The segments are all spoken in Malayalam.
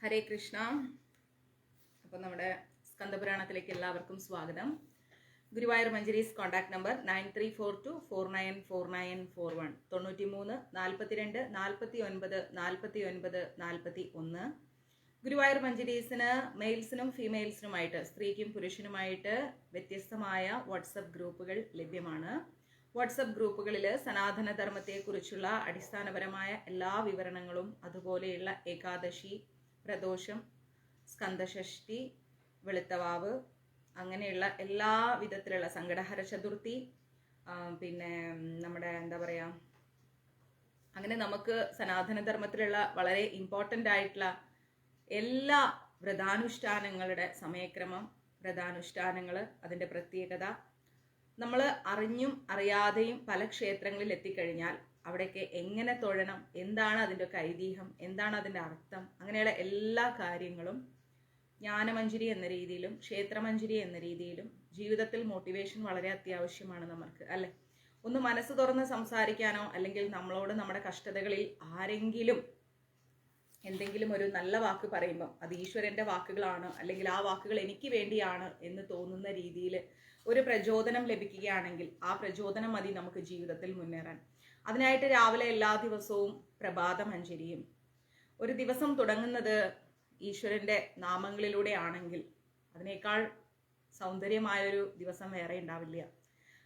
ഹരേ കൃഷ്ണ. അപ്പോൾ നമ്മുടെ സ്കന്ദപുരാണത്തിലേക്ക് എല്ലാവർക്കും സ്വാഗതം. Guruvayur Manjaris contact number 9342494941 93 42 49 41. ഗുരുവായൂർ മഞ്ജരീസിന് മെയിൽസിനും ഫീമെയിൽസിനുമായിട്ട്, സ്ത്രീക്കും പുരുഷനുമായിട്ട് വ്യത്യസ്തമായ വാട്സപ്പ് ഗ്രൂപ്പുകൾ ലഭ്യമാണ്. വാട്സപ്പ് ഗ്രൂപ്പുകളിൽ സനാതനധർമ്മത്തെക്കുറിച്ചുള്ള അടിസ്ഥാനപരമായ എല്ലാ വിവരണങ്ങളും, അതുപോലെയുള്ള ഏകാദശി, പ്രദോഷം, സ്കന്ദഷഷ്ടി, വെളുത്തവാവ്, അങ്ങനെയുള്ള എല്ലാ വിധത്തിലുള്ള സങ്കടഹര ചതുർത്ഥി, പിന്നെ നമ്മുടെ എന്താ പറയുക, അങ്ങനെ നമുക്ക് സനാതനധർമ്മത്തിലുള്ള വളരെ ഇമ്പോർട്ടൻ്റ് ആയിട്ടുള്ള എല്ലാ വ്രതാനുഷ്ഠാനങ്ങളുടെ സമയക്രമം, വ്രതാനുഷ്ഠാനങ്ങൾ, അതിൻ്റെ പ്രത്യേകത, നമ്മൾ അറിഞ്ഞും അറിയാതെയും പല ക്ഷേത്രങ്ങളിൽ എത്തിക്കഴിഞ്ഞാൽ അവിടേക്ക് എങ്ങനെ തൊഴണം, എന്താണ് അതിൻ്റെ ഒക്കെ ഐതിഹ്യം, എന്താണ് അതിൻ്റെ അർത്ഥം, അങ്ങനെയുള്ള എല്ലാ കാര്യങ്ങളും ജ്ഞാനമഞ്ജരി എന്ന രീതിയിലും ക്ഷേത്രമഞ്ജരി എന്ന രീതിയിലും ജീവിതത്തിൽ മോട്ടിവേഷൻ വളരെ അത്യാവശ്യമാണ് നമുക്ക്, അല്ലെ? ഒന്ന് മനസ്സ് തുറന്ന് സംസാരിക്കാനോ, അല്ലെങ്കിൽ നമ്മളോട് നമ്മുടെ കഷ്ടതകളിൽ ആരെങ്കിലും എന്തെങ്കിലും ഒരു നല്ല വാക്ക് പറയുമ്പം അത് ഈശ്വരൻ്റെ വാക്കുകളാണ്, അല്ലെങ്കിൽ ആ വാക്കുകൾ എനിക്ക് വേണ്ടിയാണ് എന്ന് തോന്നുന്ന രീതിയിൽ ഒരു പ്രചോദനം ലഭിക്കുകയാണെങ്കിൽ ആ പ്രചോദനം മതി നമുക്ക് ജീവിതത്തിൽ മുന്നേറാൻ. അതിനായിട്ട് രാവിലെ എല്ലാ ദിവസവും പ്രഭാതമഞ്ജരിയും, ഒരു ദിവസം തുടങ്ങുന്നത് ഈശ്വരൻ്റെ നാമങ്ങളിലൂടെ ആണെങ്കിൽ അതിനേക്കാൾ സൗന്ദര്യമായൊരു ദിവസം വേറെ ഉണ്ടാവില്ല.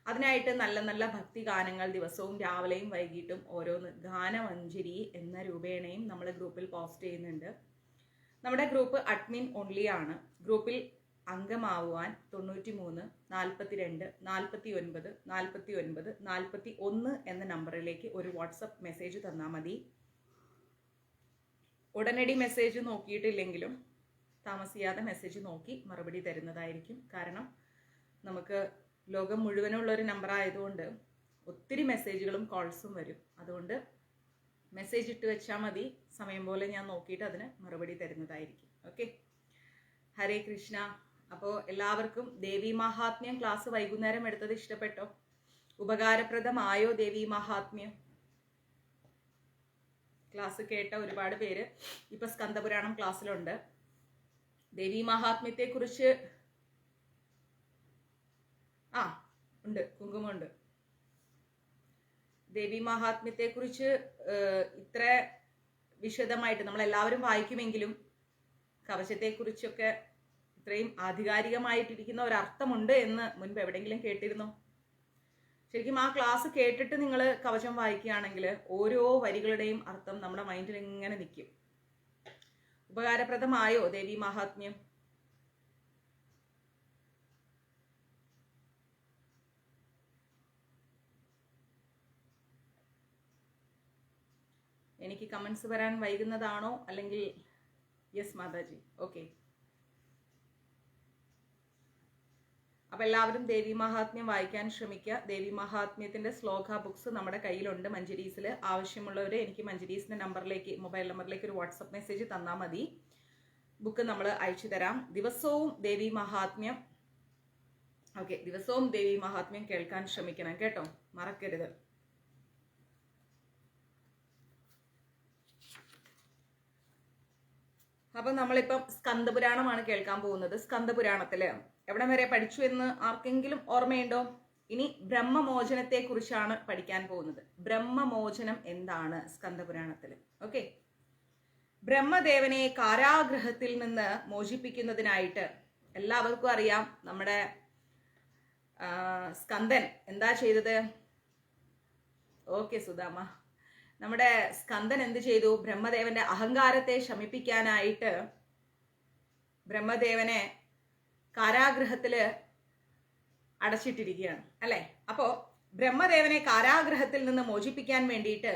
അതിനായിട്ട് നല്ല നല്ല ഭക്തി ഗാനങ്ങൾ ദിവസവും രാവിലെയും വൈകിട്ടും ഓരോന്ന് ഗാനമഞ്ജരി എന്ന രൂപേണയും നമ്മൾ ഗ്രൂപ്പിൽ പോസ്റ്റ് ചെയ്യുന്നുണ്ട്. നമ്മുടെ ഗ്രൂപ്പ് അഡ്മിൻ ഓൺലി ആണ്. ഗ്രൂപ്പിൽ അംഗമാവുവാൻ 93 42 49 49 41 എന്ന നമ്പറിലേക്ക് ഒരു വാട്സപ്പ് മെസ്സേജ് തന്നാൽ മതി. ഉടനടി മെസ്സേജ് നോക്കിയിട്ടില്ലെങ്കിലും താമസിയാതെ മെസ്സേജ് നോക്കി മറുപടി തരുന്നതായിരിക്കും. കാരണം നമുക്ക് ലോകം മുഴുവനുള്ളൊരു നമ്പർ ആയതുകൊണ്ട് ഒത്തിരി മെസ്സേജുകളും കോൾസും വരും. അതുകൊണ്ട് മെസ്സേജ് ഇട്ട് വെച്ചാൽ മതി, സമയം പോലെ ഞാൻ നോക്കിയിട്ട് അതിന് മറുപടി തരുന്നതായിരിക്കും. ഓക്കെ, ഹരേ കൃഷ്ണ. അപ്പോൾ എല്ലാവർക്കും ദേവി മഹാത്മ്യം ക്ലാസ് വൈകുന്നേരം എടുത്തത് ഇഷ്ടപ്പെട്ടോ? ഉപകാരപ്രദമായോ ദേവി മഹാത്മ്യം? ക്ലാസ് കേട്ട ഒരുപാട് പേര് ഇപ്പൊ സ്കന്ദപുരാണം ക്ലാസ്സിലുണ്ട്. ദേവി മഹാത്മ്യത്തെ കുറിച്ച് ഉണ്ട്, കുങ്കുമുണ്ട്. ദേവി മഹാത്മ്യത്തെ കുറിച്ച് ഇത്ര വിശദമായിട്ട് നമ്മൾ എല്ലാവരും വായിക്കുമെങ്കിലും കവചത്തെ കുറിച്ചൊക്കെ ഇത്രയും ആധികാരികമായിട്ടിരിക്കുന്ന ഒരർത്ഥമുണ്ട് എന്ന് മുൻപ് എവിടെയെങ്കിലും കേട്ടിരുന്നോ? ശരിക്കും ആ ക്ലാസ് കേട്ടിട്ട് നിങ്ങൾ കവചം വായിക്കുകയാണെങ്കിൽ ഓരോ വരികളുടെയും അർത്ഥം നമ്മുടെ മൈൻഡിൽ ഇങ്ങനെ നിൽക്കും. ഉപകാരപ്രദമായോ ദേവി മഹാത്മ്യം? എനിക്ക് കമന്റ്സ് വരാൻ വൈകുന്നതാണോ, അല്ലെങ്കിൽ യെസ് മാതാജി, ഓക്കെ. അപ്പൊ എല്ലാവരും ദേവി മഹാത്മ്യം വായിക്കാൻ ശ്രമിക്കുക. ദേവി മഹാത്മ്യത്തിന്റെ ശ്ലോക ബുക്സ് നമ്മുടെ കയ്യിലുണ്ട് മഞ്ജരീസിൽ. ആവശ്യമുള്ളവര് എനിക്ക് മഞ്ജരീസിന്റെ നമ്പറിലേക്ക്, മൊബൈൽ നമ്പറിലേക്ക് ഒരു വാട്സപ്പ് മെസ്സേജ് തന്നാൽ മതി. ബുക്ക് നമ്മൾ അയച്ചു തരാം. ദിവസവും ദേവി മഹാത്മ്യം, ഓക്കെ, ദിവസവും ദേവി മഹാത്മ്യം കേൾക്കാൻ ശ്രമിക്കണം കേട്ടോ, മറക്കരുത്. അപ്പൊ നമ്മളിപ്പം സ്കന്ദപുരാണമാണ് കേൾക്കാൻ പോകുന്നത്. സ്കന്ദപുരാണത്തില് എവിടം വരെ പഠിച്ചു എന്ന് ആർക്കെങ്കിലും ഓർമ്മയുണ്ടോ? ഇനി ബ്രഹ്മമോചനത്തെ കുറിച്ചാണ് പഠിക്കാൻ പോകുന്നത്. ബ്രഹ്മമോചനം എന്താണ് സ്കന്ദപുരാണത്തില്? ഓക്കെ, ബ്രഹ്മദേവനെ കാരാഗൃഹത്തിൽ നിന്ന് മോചിപ്പിക്കുന്നതിനായിട്ട് എല്ലാവർക്കും അറിയാം, നമ്മുടെ സ്കന്ദൻ എന്താ ചെയ്തത്? ഓക്കെ സുധാമ, നമ്മുടെ സ്കന്ദൻ എന്ത് ചെയ്തു? ബ്രഹ്മദേവന്റെ അഹങ്കാരത്തെ ശമിപ്പിക്കാനായിട്ട് ബ്രഹ്മദേവനെ കാരാഗൃഹത്തില് അടച്ചിട്ടിരിക്കുകയാണ്, അല്ലെ? അപ്പോ ബ്രഹ്മദേവനെ കാരാഗൃഹത്തിൽ നിന്ന് മോചിപ്പിക്കാൻ വേണ്ടിയിട്ട്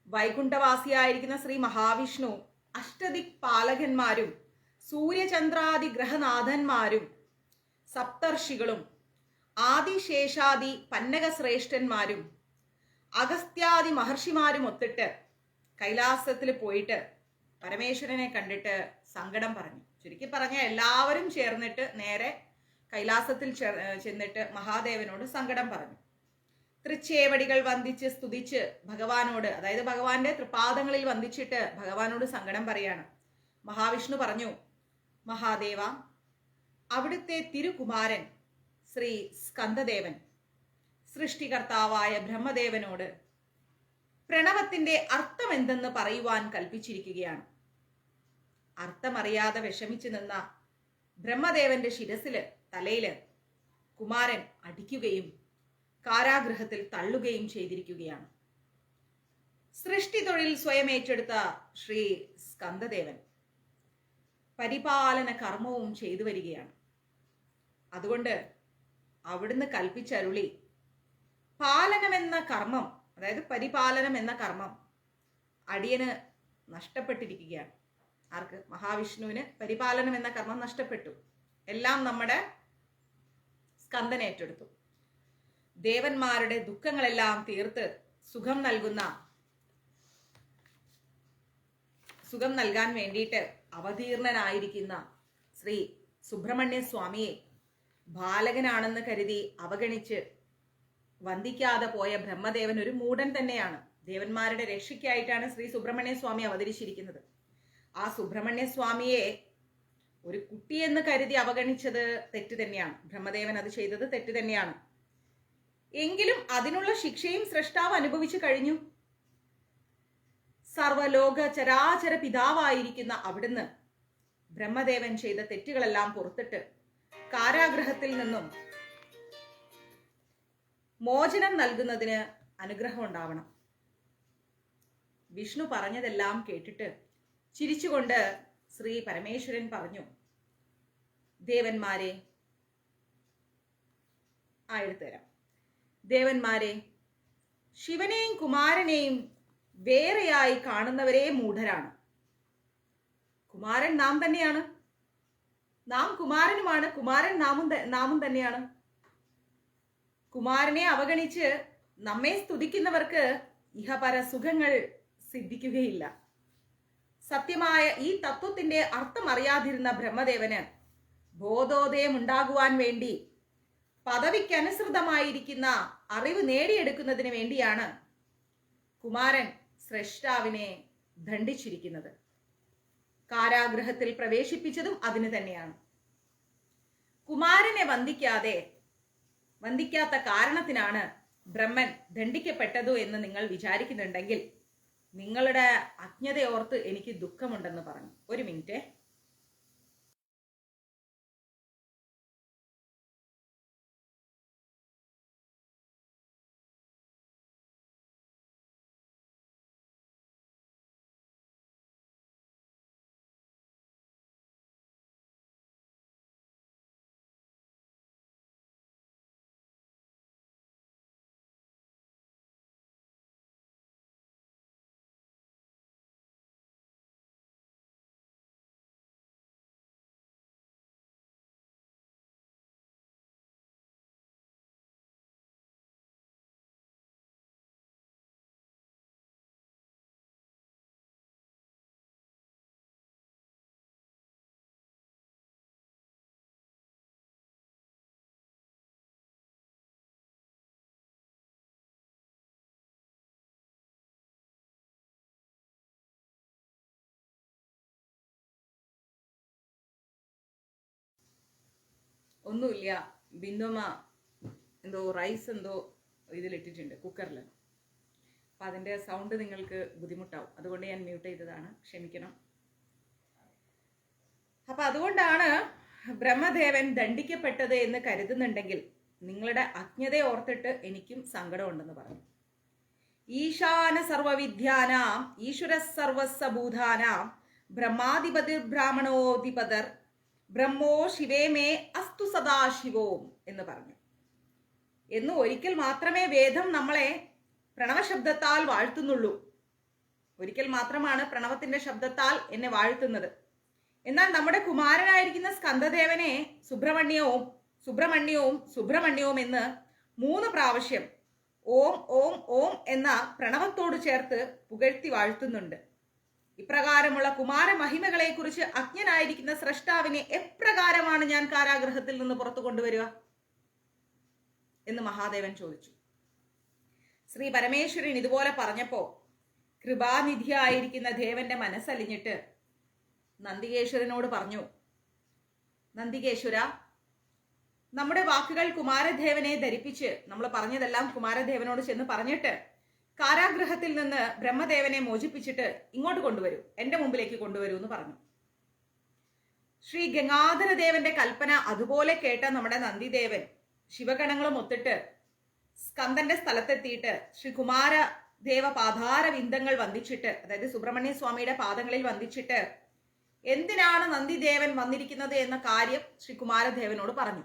വൈകുണ്ഠവാസിയായിരിക്കുന്ന ശ്രീ മഹാവിഷ്ണു അഷ്ടദിക് പാലകന്മാരും സൂര്യചന്ദ്രാദി ഗ്രഹനാഥന്മാരും സപ്തർഷികളും ആദിശേഷാദി പന്നക ശ്രേഷ്ഠന്മാരും അഗസ്ത്യാദി മഹർഷിമാരും ഒത്തിട്ട് കൈലാസത്തിൽ പോയിട്ട് പരമേശ്വരനെ കണ്ടിട്ട് സങ്കടം പറഞ്ഞു. ചുരുക്കി പറഞ്ഞ എല്ലാവരും ചേർന്നിട്ട് നേരെ കൈലാസത്തിൽ ചെന്നിട്ട് മഹാദേവനോട് സങ്കടം പറഞ്ഞു. തൃച്ചേവടികൾ വന്ദിച്ച് സ്തുതിച്ച് ഭഗവാനോട്, അതായത് ഭഗവാന്റെ തൃപാദങ്ങളിൽ വന്ദിച്ചിട്ട് ഭഗവാനോട് സങ്കടം പറയാണ്. മഹാവിഷ്ണു പറഞ്ഞു, മഹാദേവ, അവിടുത്തെ തിരുകുമാരൻ ശ്രീ സ്കന്ദദേവൻ സൃഷ്ടികർത്താവായ ബ്രഹ്മദേവനോട് പ്രണവത്തിന്റെ അർത്ഥം എന്തെന്ന് പറയുവാൻ കൽപ്പിച്ചിരിക്കുകയാണ്. അർത്ഥമറിയാതെ വിഷമിച്ചു നിന്ന ബ്രഹ്മദേവന്റെ ശിരസില്, തലയില് കുമാരൻ അടിക്കുകയും കാരാഗൃഹത്തിൽ തള്ളുകയും ചെയ്തിരിക്കുകയാണ്. സൃഷ്ടി തൊഴിൽ സ്വയം ഏറ്റെടുത്ത ശ്രീ സ്കന്ദദേവൻ പരിപാലന കർമ്മവും ചെയ്തു വരികയാണ്. അതുകൊണ്ട് അവിടുന്ന് കൽപ്പിച്ചരുളി, പാലനമെന്ന കർമ്മം, അതായത് പരിപാലനം എന്ന കർമ്മം അടിയന് നഷ്ടപ്പെട്ടിരിക്കുകയാണ്. ആർക്ക്? മഹാവിഷ്ണുവിന് പരിപാലനം എന്ന കർമ്മം നഷ്ടപ്പെട്ടു. എല്ലാം നമ്മുടെ സ്കന്ദൻ ഏറ്റെടുത്തു. ദേവന്മാരുടെ ദുഃഖങ്ങളെല്ലാം തീർത്ത് സുഖം നൽകാൻ വേണ്ടിയിട്ട് അവതീർണനായിരിക്കുന്ന ശ്രീ സുബ്രഹ്മണ്യ സ്വാമിയെ ബാലകനാണെന്ന് കരുതി അവഗണിച്ച് വന്ദിക്കാതെ പോയ ബ്രഹ്മദേവൻ ഒരു മൂഢൻ തന്നെയാണ്. ദേവന്മാരുടെ രക്ഷയ്ക്കായിട്ടാണ് ശ്രീ സുബ്രഹ്മണ്യ സ്വാമി അവതരിച്ചിരിക്കുന്നത്. ആ സുബ്രഹ്മണ്യ സ്വാമിയെ ഒരു കുട്ടിയെന്ന് കരുതി അവഗണിച്ചത് തെറ്റ് തന്നെയാണ്. ബ്രഹ്മദേവൻ അത് ചെയ്തത് തെറ്റ് തന്നെയാണ്. എങ്കിലും അതിനുള്ള ശിക്ഷയും സൃഷ്ടാവ് അനുഭവിച്ചു കഴിഞ്ഞു. സർവലോക ചരാചര പിതാവായിരിക്കുന്ന അവിടുന്ന് ബ്രഹ്മദേവൻ ചെയ്ത തെറ്റുകളെല്ലാം പുറത്തിട്ട് കാരാഗൃഹത്തിൽ നിന്നും മോചനം നൽകുന്നതിന് അനുഗ്രഹം ഉണ്ടാവണം. വിഷ്ണു പറഞ്ഞതെല്ലാം കേട്ടിട്ട് ചിരിച്ചുകൊണ്ട് ശ്രീ പരമേശ്വരൻ പറഞ്ഞു, ദേവന്മാരെ, എടുത്തുതരാം. ദേവന്മാരെ, ശിവനെയും കുമാരനെയും വേറെയായി കാണുന്നവരെ മൂഢരാണ്. കുമാരൻ നാം തന്നെയാണ്, നാം കുമാരനുമാണ്, കുമാരൻ നാമും തന്നെയാണ്. കുമാരനെ അവഗണിച്ച് നമ്മെ സ്തുതിക്കുന്നവർക്ക് ഇഹപര സുഖങ്ങൾ സിദ്ധിക്കുകയില്ല. സത്യമായ ഈ തത്വത്തിന്റെ അർത്ഥം അറിയാതിരുന്ന ബ്രഹ്മദേവന് ബോധോദയം ഉണ്ടാകുവാൻ വേണ്ടി പദവിക്കനുസൃതമായിരിക്കുന്ന അറിവ് നേടിയെടുക്കുന്നതിന് വേണ്ടിയാണ് കുമാരൻ സ്രഷ്ടാവിനെ ദണ്ഡിച്ചിരിക്കുന്നത്. കാരാഗൃഹത്തിൽ പ്രവേശിപ്പിച്ചതും അതിന് തന്നെയാണ്. കുമാരനെ വന്ദിക്കാത്ത കാരണത്തിനാണ് ബ്രഹ്മൻ ദണ്ഡിക്കപ്പെട്ടതു എന്ന് നിങ്ങൾ വിചാരിക്കുന്നുണ്ടെങ്കിൽ നിങ്ങളുടെ അജ്ഞതയോർത്ത് എനിക്ക് ദുഃഖമുണ്ടെന്ന് പറഞ്ഞു. ഒരു മിനിറ്റ്. ഒന്നുമില്ല, ബിന്ദുമ്മ എന്തോ റൈസ് എന്തോ ഇതിലിട്ടിട്ടുണ്ട് കുക്കറിൽ. അപ്പം അതിൻ്റെ സൗണ്ട് നിങ്ങൾക്ക് ബുദ്ധിമുട്ടാവും, അതുകൊണ്ട് ഞാൻ മ്യൂട്ട് ചെയ്തതാണ്, ക്ഷമിക്കണം. അപ്പം അതുകൊണ്ടാണ് ബ്രഹ്മദേവൻ ദണ്ഡിക്കപ്പെട്ടത് എന്ന് കരുതുന്നുണ്ടെങ്കിൽ നിങ്ങളുടെ അജ്ഞത ഓർത്തിട്ട് എനിക്കും സങ്കടമുണ്ടെന്ന് പറഞ്ഞു. ഈശാന സർവവിദ്യാനാം ഈശ്വര സർവസ്വഭൂതാനാം ബ്രഹ്മാധിപതിർ ബ്രാഹ്മണോധിപതർ ബ്രഹ്മോ ശിവേമേ അസ്തു സദാശിവോം എന്ന് പറഞ്ഞു. എന്ന് ഒരിക്കൽ മാത്രമേ വേദം നമ്മളെ പ്രണവശബ്ദത്താൽ വാഴ്ത്തുന്നുള്ളൂ. ഒരിക്കൽ മാത്രമാണ് പ്രണവത്തിന്റെ ശബ്ദത്താൽ എന്നെ വാഴ്ത്തുന്നത്. എന്നാൽ നമ്മുടെ കുമാരനായിരിക്കുന്ന സ്കന്ദദേവനെ സുബ്രഹ്മണ്യവും സുബ്രഹ്മണ്യവും സുബ്രഹ്മണ്യവും എന്ന് 3 പ്രാവശ്യം ഓം ഓം ഓം എന്ന പ്രണവത്തോട് ചേർത്ത് പുകഴ്ത്തി വാഴ്ത്തുന്നുണ്ട്. ഇപ്രകാരമുള്ള കുമാര മഹിമകളെ കുറിച്ച് അജ്ഞനായിരിക്കുന്ന സ്രഷ്ടാവിനെ എപ്രകാരമാണ് ഞാൻ കാരാഗൃഹത്തിൽ നിന്ന് പുറത്തു കൊണ്ടുവരിക എന്ന് മഹാദേവൻ ചോദിച്ചു. ശ്രീ പരമേശ്വരൻ ഇതുപോലെ പറഞ്ഞപ്പോ കൃപാനിധിയായിരിക്കുന്ന ദേവന്റെ മനസ്സലിഞ്ഞിട്ട് നന്ദികേശ്വരനോട് പറഞ്ഞു, നന്ദികേശ്വര, നമ്മുടെ വാക്കുകൾ കുമാരദേവനെ ധരിപ്പിച്ച് നമ്മൾ പറഞ്ഞതെല്ലാം കുമാരദേവനോട് ചെന്ന് പറഞ്ഞിട്ട് കാരാഗൃഹത്തിൽ നിന്ന് ബ്രഹ്മദേവനെ മോചിപ്പിച്ചിട്ട് ഇങ്ങോട്ട് കൊണ്ടുവരൂ, എന്റെ മുമ്പിലേക്ക് കൊണ്ടുവരൂ എന്ന് പറഞ്ഞു. ശ്രീ ഗംഗാധരദേവന്റെ കൽപ്പന അതുപോലെ കേട്ട നമ്മുടെ നന്ദിദേവൻ ശിവഗണങ്ങളും ഒത്തിട്ട് സ്കന്ദന്റെ സ്ഥലത്തെത്തിയിട്ട് ശ്രീ കുമാരദേവ പാതാര വിന്ദങ്ങൾ വന്ദിച്ചിട്ട്, അതായത് സുബ്രഹ്മണ്യ സ്വാമിയുടെ പാദങ്ങളിൽ വന്ദിച്ചിട്ട് എന്തിനാണ് നന്ദിദേവൻ വന്നിരിക്കുന്നത് എന്ന കാര്യം ശ്രീ കുമാരദേവനോട് പറഞ്ഞു.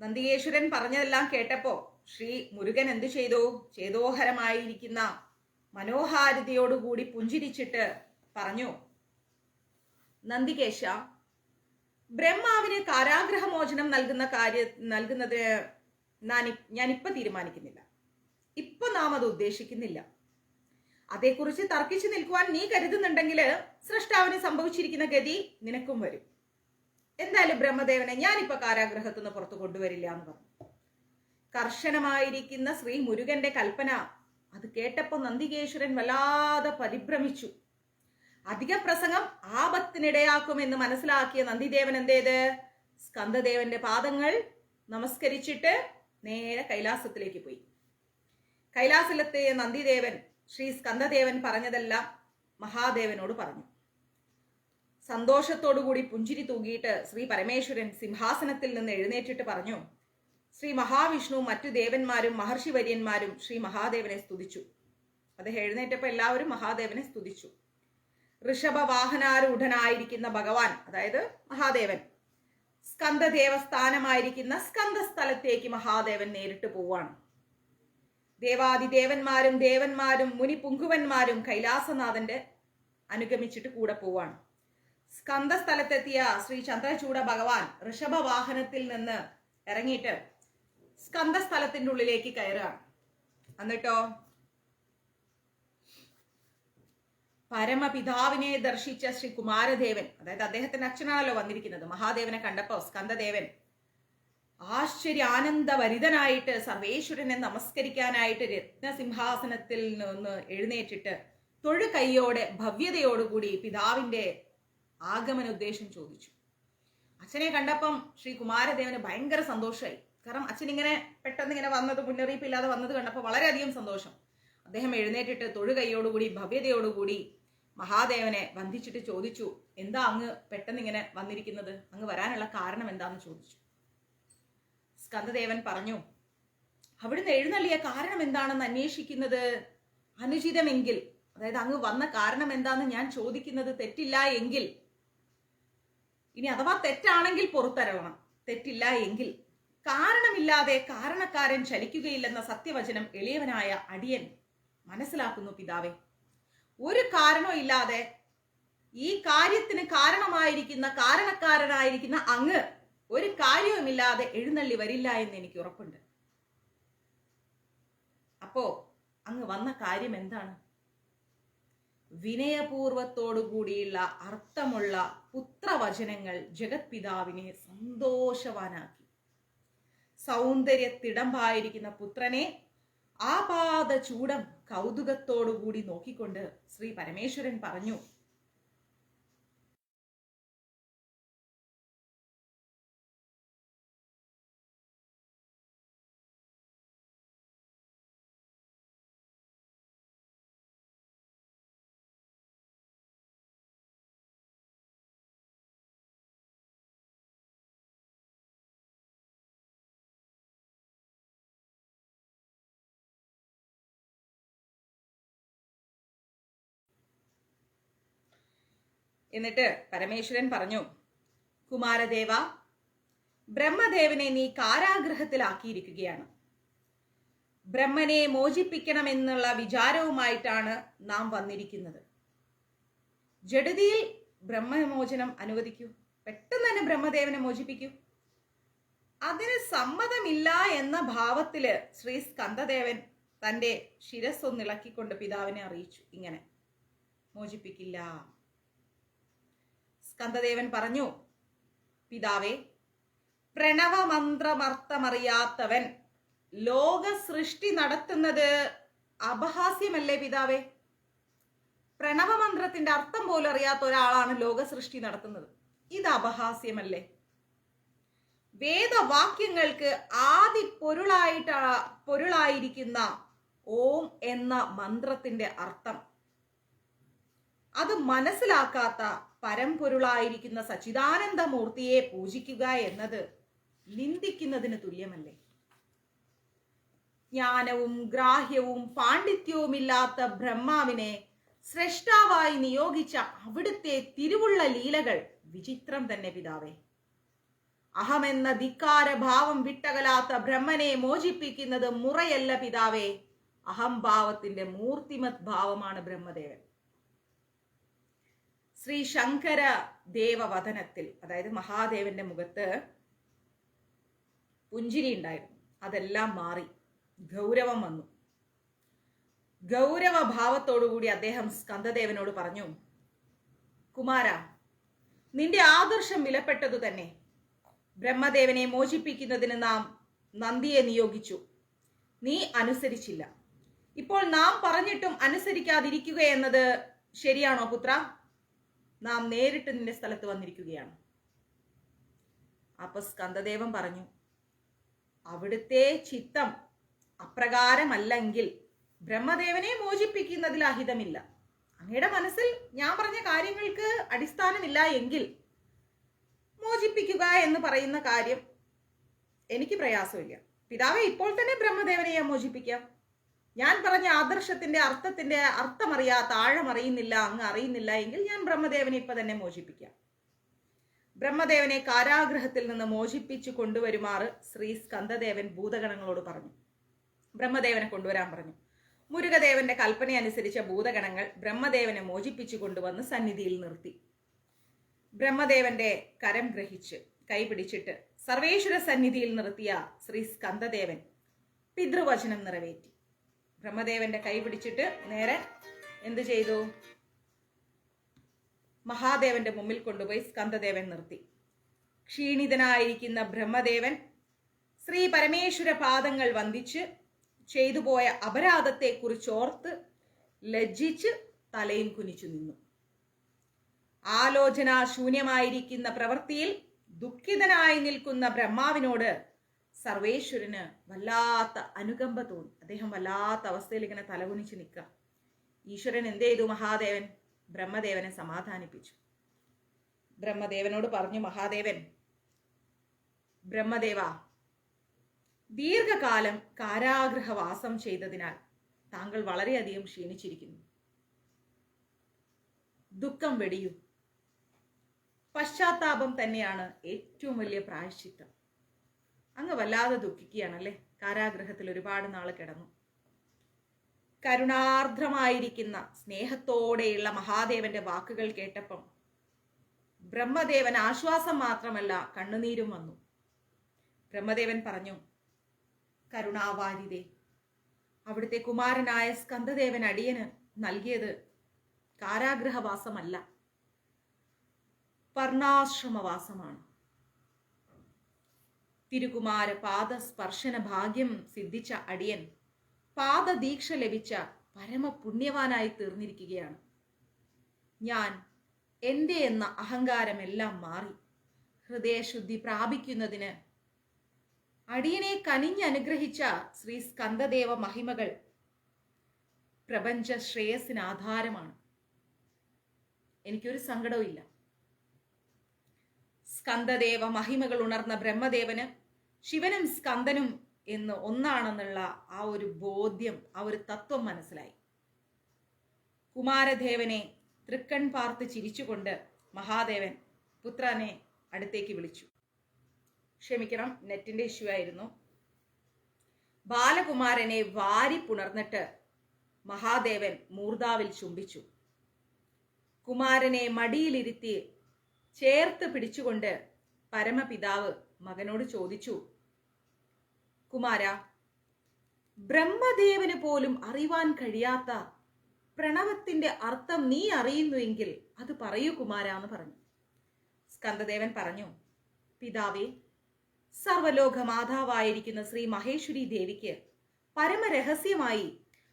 നന്ദികേശ്വരൻ പറഞ്ഞതെല്ലാം കേട്ടപ്പോ ശ്രീ മുരുകൻ എന്തു ചെയ്തു? ചേതോഹരമായിരിക്കുന്ന മനോഹാരിതയോടുകൂടി പുഞ്ചിരിച്ചിട്ട് പറഞ്ഞു, നന്ദികേശ, ബ്രഹ്മാവിന് കാരാഗ്രഹമോചനം നൽകുന്നത് ഞാനിപ്പോ തീരുമാനിക്കുന്നില്ല. ഇപ്പൊ നാം അത് ഉദ്ദേശിക്കുന്നില്ല. അതേക്കുറിച്ച് തർക്കിച്ചു നിൽക്കുവാൻ നീ കരുതുന്നുണ്ടെങ്കിൽ സൃഷ്ടാവിന് സംഭവിച്ചിരിക്കുന്ന ഗതി നിനക്കും വരും. എന്തായാലും ബ്രഹ്മദേവനെ ഞാനിപ്പോ കാരാഗ്രഹത്തു നിന്ന് പുറത്തു കൊണ്ടുവരില്ല എന്ന് പറഞ്ഞു. കർശനമായിരിക്കുന്ന ശ്രീ മുരുകന്റെ കൽപ്പന അത് കേട്ടപ്പോ നന്ദികേശ്വരൻ വല്ലാതെ പരിഭ്രമിച്ചു. അധിക പ്രസംഗം ആപത്തിനിടയാക്കുമെന്ന് മനസ്സിലാക്കിയ നന്ദിദേവൻ എന്തേത്? സ്കന്ദദേവന്റെ പാദങ്ങൾ നമസ്കരിച്ചിട്ട് നേരെ കൈലാസത്തിലേക്ക് പോയി. കൈലാസത്തിലെത്തിയ നന്ദിദേവൻ ശ്രീ സ്കന്ദദേവൻ പറഞ്ഞതെല്ലാം മഹാദേവനോട് പറഞ്ഞു. സന്തോഷത്തോടുകൂടി പുഞ്ചിരി തൂകിയിട്ട് ശ്രീ പരമേശ്വരൻ സിംഹാസനത്തിൽ നിന്ന് എഴുന്നേറ്റിട്ട് പറഞ്ഞു, ശ്രീ മഹാവിഷ്ണു മറ്റു ദേവന്മാരും മഹർഷി വര്യന്മാരും ശ്രീ മഹാദേവനെ സ്തുതിച്ചു. അദ്ദേഹം എഴുന്നേറ്റപ്പോൾ എല്ലാവരും മഹാദേവനെ സ്തുതിച്ചു. ഋഷഭവാഹനാരൂഢനായിരിക്കുന്ന ഭഗവാൻ, അതായത് മഹാദേവൻ, സ്കന്ദദേവസ്ഥാനമായിരിക്കുന്ന സ്കന്ദസ്ഥലത്തേക്ക് മഹാദേവൻ നേരിട്ട് പോവാണ്. ദേവാദിദേവന്മാരും മുനിപുങ്കുവന്മാരും കൈലാസനാഥന്റെ അനുഗമിച്ചിട്ട് കൂടെ പോവാണ്. സ്കന്ദസ്ഥലത്തെത്തിയ ശ്രീ ചന്ദ്രചൂഡ ഭഗവാൻ ഋഷഭവാഹനത്തിൽ നിന്ന് ഇറങ്ങിയിട്ട് സ്കന്ദസ്ഥലത്തിന്റെ ഉള്ളിലേക്ക് കയറുകയാണ്. എന്നിട്ടോ പരമപിതാവിനെ ദർശിച്ച ശ്രീ കുമാരദേവൻ, അതായത് അദ്ദേഹത്തിന്റെ അച്ഛനാണല്ലോ വന്നിരിക്കുന്നത്, മഹാദേവനെ കണ്ടപ്പോ സ്കന്ദദേവൻ ആശ്ചര്യാനന്ദവരിതനായിട്ട് സർവേശ്വരനെ നമസ്കരിക്കാനായിട്ട് രത്നസിംഹാസനത്തിൽ നിന്ന് എഴുന്നേറ്റിട്ട് തൊഴു കൈയോടെ ഭവ്യതയോടുകൂടി പിതാവിന്റെ ആഗമന ഉദ്ദേശം ചോദിച്ചു. അച്ഛനെ കണ്ടപ്പം ശ്രീ കുമാരദേവന് ഭയങ്കര സന്തോഷമായി. കാരണം അച്ഛൻ ഇങ്ങനെ പെട്ടെന്ന് ഇങ്ങനെ വന്നത്, മുന്നറിയിപ്പില്ലാതെ വന്നത് കണ്ടപ്പോൾ വളരെയധികം സന്തോഷം. അദ്ദേഹം എഴുന്നേറ്റിട്ട് തൊഴു കൈയോടുകൂടി ഭവ്യതയോടുകൂടി മഹാദേവനെ വന്ദിച്ചിട്ട് ചോദിച്ചു, എന്താ അങ്ങ് പെട്ടെന്ന് ഇങ്ങനെ വന്നിരിക്കുന്നത്? അങ്ങ് വരാനുള്ള കാരണം എന്താന്ന് ചോദിച്ചു. സ്കന്ദദേവൻ പറഞ്ഞു, അവിടുന്ന് എഴുന്നള്ളിയ കാരണം എന്താണെന്ന് അന്വേഷിക്കുന്നത് അനുചിതമെങ്കിൽ, അതായത് അങ്ങ് വന്ന കാരണം എന്താന്ന് ഞാൻ ചോദിക്കുന്നത് തെറ്റില്ല എങ്കിൽ, ഇനി അഥവാ തെറ്റാണെങ്കിൽ പുറത്തരളണം, തെറ്റില്ല എങ്കിൽ കാരണമില്ലാതെ കാരണക്കാരൻ ചലിക്കുകയില്ലെന്ന സത്യവചനം എളിയവനായ അടിയൻ മനസ്സിലാക്കുന്നു പിതാവേ. ഒരു കാരണവും ഇല്ലാതെ ഈ കാര്യത്തിന് കാരണമായിരിക്കുന്ന കാരണക്കാരനായിരിക്കുന്ന അങ്ങ് ഒരു കാര്യവുമില്ലാതെ എഴുന്നള്ളി വരില്ല എന്ന് എനിക്ക് ഉറപ്പുണ്ട്. അപ്പോ അങ്ങ് വന്ന കാര്യം എന്താണ്? വിനയപൂർവത്തോടുകൂടിയുള്ള അർത്ഥമുള്ള പുത്രവചനങ്ങൾ ജഗത് പിതാവിനെ സന്തോഷവാനാക്കി. സൗന്ദര്യത്തിടമ്പായിരിക്കുന്ന പുത്രനെ ആപാദ ചൂടം കൗതുകത്തോടുകൂടി നോക്കിക്കൊണ്ട് ശ്രീ പരമേശ്വരൻ പറഞ്ഞു, എന്നിട്ട് പരമേശ്വരൻ പറഞ്ഞു, കുമാരദേവ, ബ്രഹ്മദേവനെ നീ കാരാഗൃഹത്തിലാക്കിയിരിക്കുകയാണ്. ബ്രഹ്മനെ മോചിപ്പിക്കണമെന്നുള്ള വിചാരവുമായിട്ടാണ് നാം വന്നിരിക്കുന്നത്. ജഡതിയിൽ ബ്രഹ്മമോചനം അനുവദിക്കൂ, പെട്ടെന്ന് തന്നെ ബ്രഹ്മദേവനെ മോചിപ്പിക്കൂ. അതിന് സമ്മതമില്ല എന്ന ഭാവത്തില് ശ്രീ സ്കന്ദദേവൻ തന്റെ ശിരസ്സൊന്നിളക്കിക്കൊണ്ട് പിതാവിനെ അറിയിച്ചു, ഇങ്ങനെ മോചിപ്പിക്കില്ല. സ്കന്ദദേവൻ പറഞ്ഞു, പിതാവേ, പ്രണവമന്ത്രമർത്ഥമറിയാത്തവൻ ലോക സൃഷ്ടി നടത്തുന്നത് അപഹാസ്യമല്ലേ പിതാവേ? പ്രണവമന്ത്രത്തിന്റെ അർത്ഥം പോലും അറിയാത്ത ഒരാളാണ് ലോക സൃഷ്ടി നടത്തുന്നത്. ഇത് അപഹാസ്യമല്ലേ? വേദവാക്യങ്ങൾക്ക് ആദി പൊരുളായിരിക്കുന്ന ഓം എന്ന മന്ത്രത്തിന്റെ അർത്ഥം അത് മനസ്സിലാക്കാത്ത പരമ്പൊരുളായിരിക്കുന്ന സച്ചിദാനന്ദമൂർത്തിയെ പൂജിക്കുക എന്നത് നിന്ദിക്കുന്നതിന് തുല്യമല്ലേ? ജ്ഞാനവും ഗ്രാഹ്യവും പാണ്ഡിത്യവുമില്ലാത്ത ബ്രഹ്മാവിനെ ശ്രേഷ്ഠാവായി നിയോഗിച്ച അവിടുത്തെ തിരുവുള്ള ലീലകൾ വിചിത്രം തന്നെ പിതാവേ. അഹമെന്ന ധിക്കാരഭാവം വിട്ടകലാത്ത ബ്രഹ്മനെ മോചിപ്പിക്കുന്നത് മുറയല്ല പിതാവേ. അഹംഭാവത്തിന്റെ മൂർത്തിമത് ഭാവമാണ് ബ്രഹ്മദേവൻ. ശ്രീ ശങ്കര ദേവവദനത്തിൽ, അതായത് മഹാദേവന്റെ മുഖത്ത് പുഞ്ചിരി ഉണ്ടായിരുന്നു. അതെല്ലാം മാറി ഗൗരവം വന്നു. ഗൗരവഭാവത്തോടുകൂടി അദ്ദേഹം സ്കന്ദദേവനോട് പറഞ്ഞു, കുമാര, നിന്റെ ആദർശം വിലപ്പെട്ടതു തന്നെ. ബ്രഹ്മദേവനെ മോചിപ്പിക്കുന്നതിന് നാം നന്ദിയെ നിയോഗിച്ചു. നീ അനുസരിച്ചില്ല. ഇപ്പോൾ നാം പറഞ്ഞിട്ടും അനുസരിക്കാതിരിക്കുക എന്നത് ശരിയാണോ പുത്ര? നാം നേരിട്ട് നിന്റെ സ്ഥലത്ത് വന്നിരിക്കുകയാണ്. അപ്പൊ സ്കന്ദദേവൻ പറഞ്ഞു, അവിടുത്തെ ചിത്തം അപ്രകാരമല്ലെങ്കിൽ ബ്രഹ്മദേവനെ മോചിപ്പിക്കുന്നതിൽ അഹിതമില്ല. അങ്ങയുടെ മനസ്സിൽ ഞാൻ പറഞ്ഞ കാര്യങ്ങൾക്ക് അടിസ്ഥാനമില്ല എങ്കിൽ മോചിപ്പിക്കുക എന്ന് പറയുന്ന കാര്യം എനിക്ക് പ്രയാസമില്ല. പിതാവെ, ഇപ്പോൾ തന്നെ ബ്രഹ്മദേവനെ ഞാൻ മോചിപ്പിക്കാം. ഞാൻ പറഞ്ഞ ആദർശത്തിന്റെ അർത്ഥമറിയാത്ത ആഴമറിയുന്നില്ല, അങ്ങ് അറിയുന്നില്ല എങ്കിൽ ഞാൻ ബ്രഹ്മദേവനെ ഇപ്പൊ തന്നെ മോചിപ്പിക്കാം. ബ്രഹ്മദേവനെ കാരാഗ്രഹത്തിൽ നിന്ന് മോചിപ്പിച്ചു കൊണ്ടുവരുമാറ് ശ്രീ സ്കന്ദദേവൻ ഭൂതഗണങ്ങളോട് പറഞ്ഞു. ബ്രഹ്മദേവനെ കൊണ്ടുവരാൻ പറഞ്ഞു. മുരുകദേവന്റെ കൽപ്പന അനുസരിച്ച ഭൂതഗണങ്ങൾ ബ്രഹ്മദേവനെ മോചിപ്പിച്ചു കൊണ്ടുവന്ന് സന്നിധിയിൽ നിർത്തി. ബ്രഹ്മദേവന്റെ കരം ഗ്രഹിച്ച് കൈപിടിച്ചിട്ട് സർവേശ്വര സന്നിധിയിൽ നിർത്തിയ ശ്രീ സ്കന്ദദേവൻ പിതൃവചനം നിറവേറ്റി. ബ്രഹ്മദേവന്റെ കൈ പിടിച്ചിട്ട് നേരെ എന്തു ചെയ്തു? മഹാദേവന്റെ മുമ്പിൽ കൊണ്ടുപോയി സ്കന്ദദേവൻ നിർത്തി. ക്ഷീണിതനായിരിക്കുന്ന ബ്രഹ്മദേവൻ ശ്രീ പരമേശ്വര പാദങ്ങൾ വന്ദിച്ച് ചെയ്തുപോയ അപരാധത്തെ കുറിച്ചോർത്ത് ലജ്ജിച്ച് തലയും കുനിച്ചു നിന്നു. ആലോചനാശൂന്യമായിരിക്കുന്ന പ്രവൃത്തിയിൽ ദുഃഖിതനായി നിൽക്കുന്ന ബ്രഹ്മാവിനോട് സർവേശ്വരന് വല്ലാത്ത അനുകമ്പ തോന്നി. അദ്ദേഹം വല്ലാത്ത അവസ്ഥയിൽ ഇങ്ങനെ തലകുനിച്ച് നിൽക്കുക. ഈശ്വരൻ എന്ത് ചെയ്തു? മഹാദേവൻ ബ്രഹ്മദേവനെ സമാധാനിപ്പിച്ചു. ബ്രഹ്മദേവനോട് പറഞ്ഞു മഹാദേവൻ, ബ്രഹ്മദേവ, ദീർഘകാലം കാരാഗ്രഹവാസം ചെയ്തതിനാൽ താങ്കൾ വളരെയധികം ക്ഷീണിച്ചിരിക്കുന്നു. ദുഃഖം വെടിയൂ. പശ്ചാത്താപം തന്നെയാണ് ഏറ്റവും വലിയ പ്രായശ്ചിത്തം. അങ്ങ് വല്ലാതെ ദുഃഖിക്കുകയാണല്ലേ. കാരാഗ്രഹത്തിൽ ഒരുപാട് നാൾ കിടന്നു. കരുണാർദ്രമായിരിക്കുന്ന സ്നേഹത്തോടെയുള്ള മഹാദേവന്റെ വാക്കുകൾ കേട്ടപ്പം ബ്രഹ്മദേവൻ ആശ്വാസം മാത്രമല്ല കണ്ണുനീരും വന്നു. ബ്രഹ്മദേവൻ പറഞ്ഞു, കരുണാവാരിതേ, അവിടുത്തെ കുമാരനായ സ്കന്ദദേവൻ അടിയന് നൽകിയത് കാരാഗ്രഹവാസമല്ല, വർണ്ണാശ്രമവാസമാണ്. തിരുകുമാര പാദസ്പർശന ഭാഗ്യം സിദ്ധിച്ച അടിയൻ പാദദീക്ഷ ലഭിച്ച പരമപുണ്യവാനായി തീർന്നിരിക്കുകയാണ്. ഞാൻ എൻ്റെ എന്ന അഹങ്കാരമെല്ലാം മാറി ഹൃദയശുദ്ധി പ്രാപിക്കുന്നതിന് അടിയനെ കനിഞ്ഞനുഗ്രഹിച്ച ശ്രീ സ്കന്ദദേവ മഹിമകൾ പ്രപഞ്ച ശ്രേയസ്സിന് ആധാരമാണ്. എനിക്കൊരു സങ്കടവും ഇല്ല. സ്കന്ദദേവ മഹിമകൾ ഉണർന്ന ബ്രഹ്മദേവന് ശിവനും സ്കന്ദനും എന്ന് ഒന്നാണെന്നുള്ള ആ ഒരു ബോധ്യം, ആ ഒരു തത്വം മനസ്സിലായി. കുമാരദേവനെ തൃക്കൺ പാർത്ത് ചിരിച്ചുകൊണ്ട് മഹാദേവൻ പുത്രനെ അടുത്തേക്ക് വിളിച്ചു. ക്ഷമിക്കണം, നെറ്റിന്റെ ഇഷ്യൂ ആയിരുന്നു. ബാലകുമാരനെ വാരി പുണർന്നിട്ട് മഹാദേവൻ മൂർധാവിൽ ചുംബിച്ചു. കുമാരനെ മടിയിലിരുത്തി ചേർത്ത് പിടിച്ചുകൊണ്ട് പരമപിതാവ് മകനോട് ചോദിച്ചു, കുമാര, ബ്രഹ്മദേവന് പോലും അറിവാൻ കഴിയാത്ത പ്രണവത്തിന്റെ അർത്ഥം നീ അറിയുന്നുവെങ്കിൽ അത് പറയൂ കുമാര എന്ന് പറഞ്ഞു. സ്കന്ദദേവൻ പറഞ്ഞു, പിതാവേ, സർവലോക മാതാവായിരിക്കുന്ന ശ്രീ മഹേശ്വരി ദേവിക്ക് പരമരഹസ്യമായി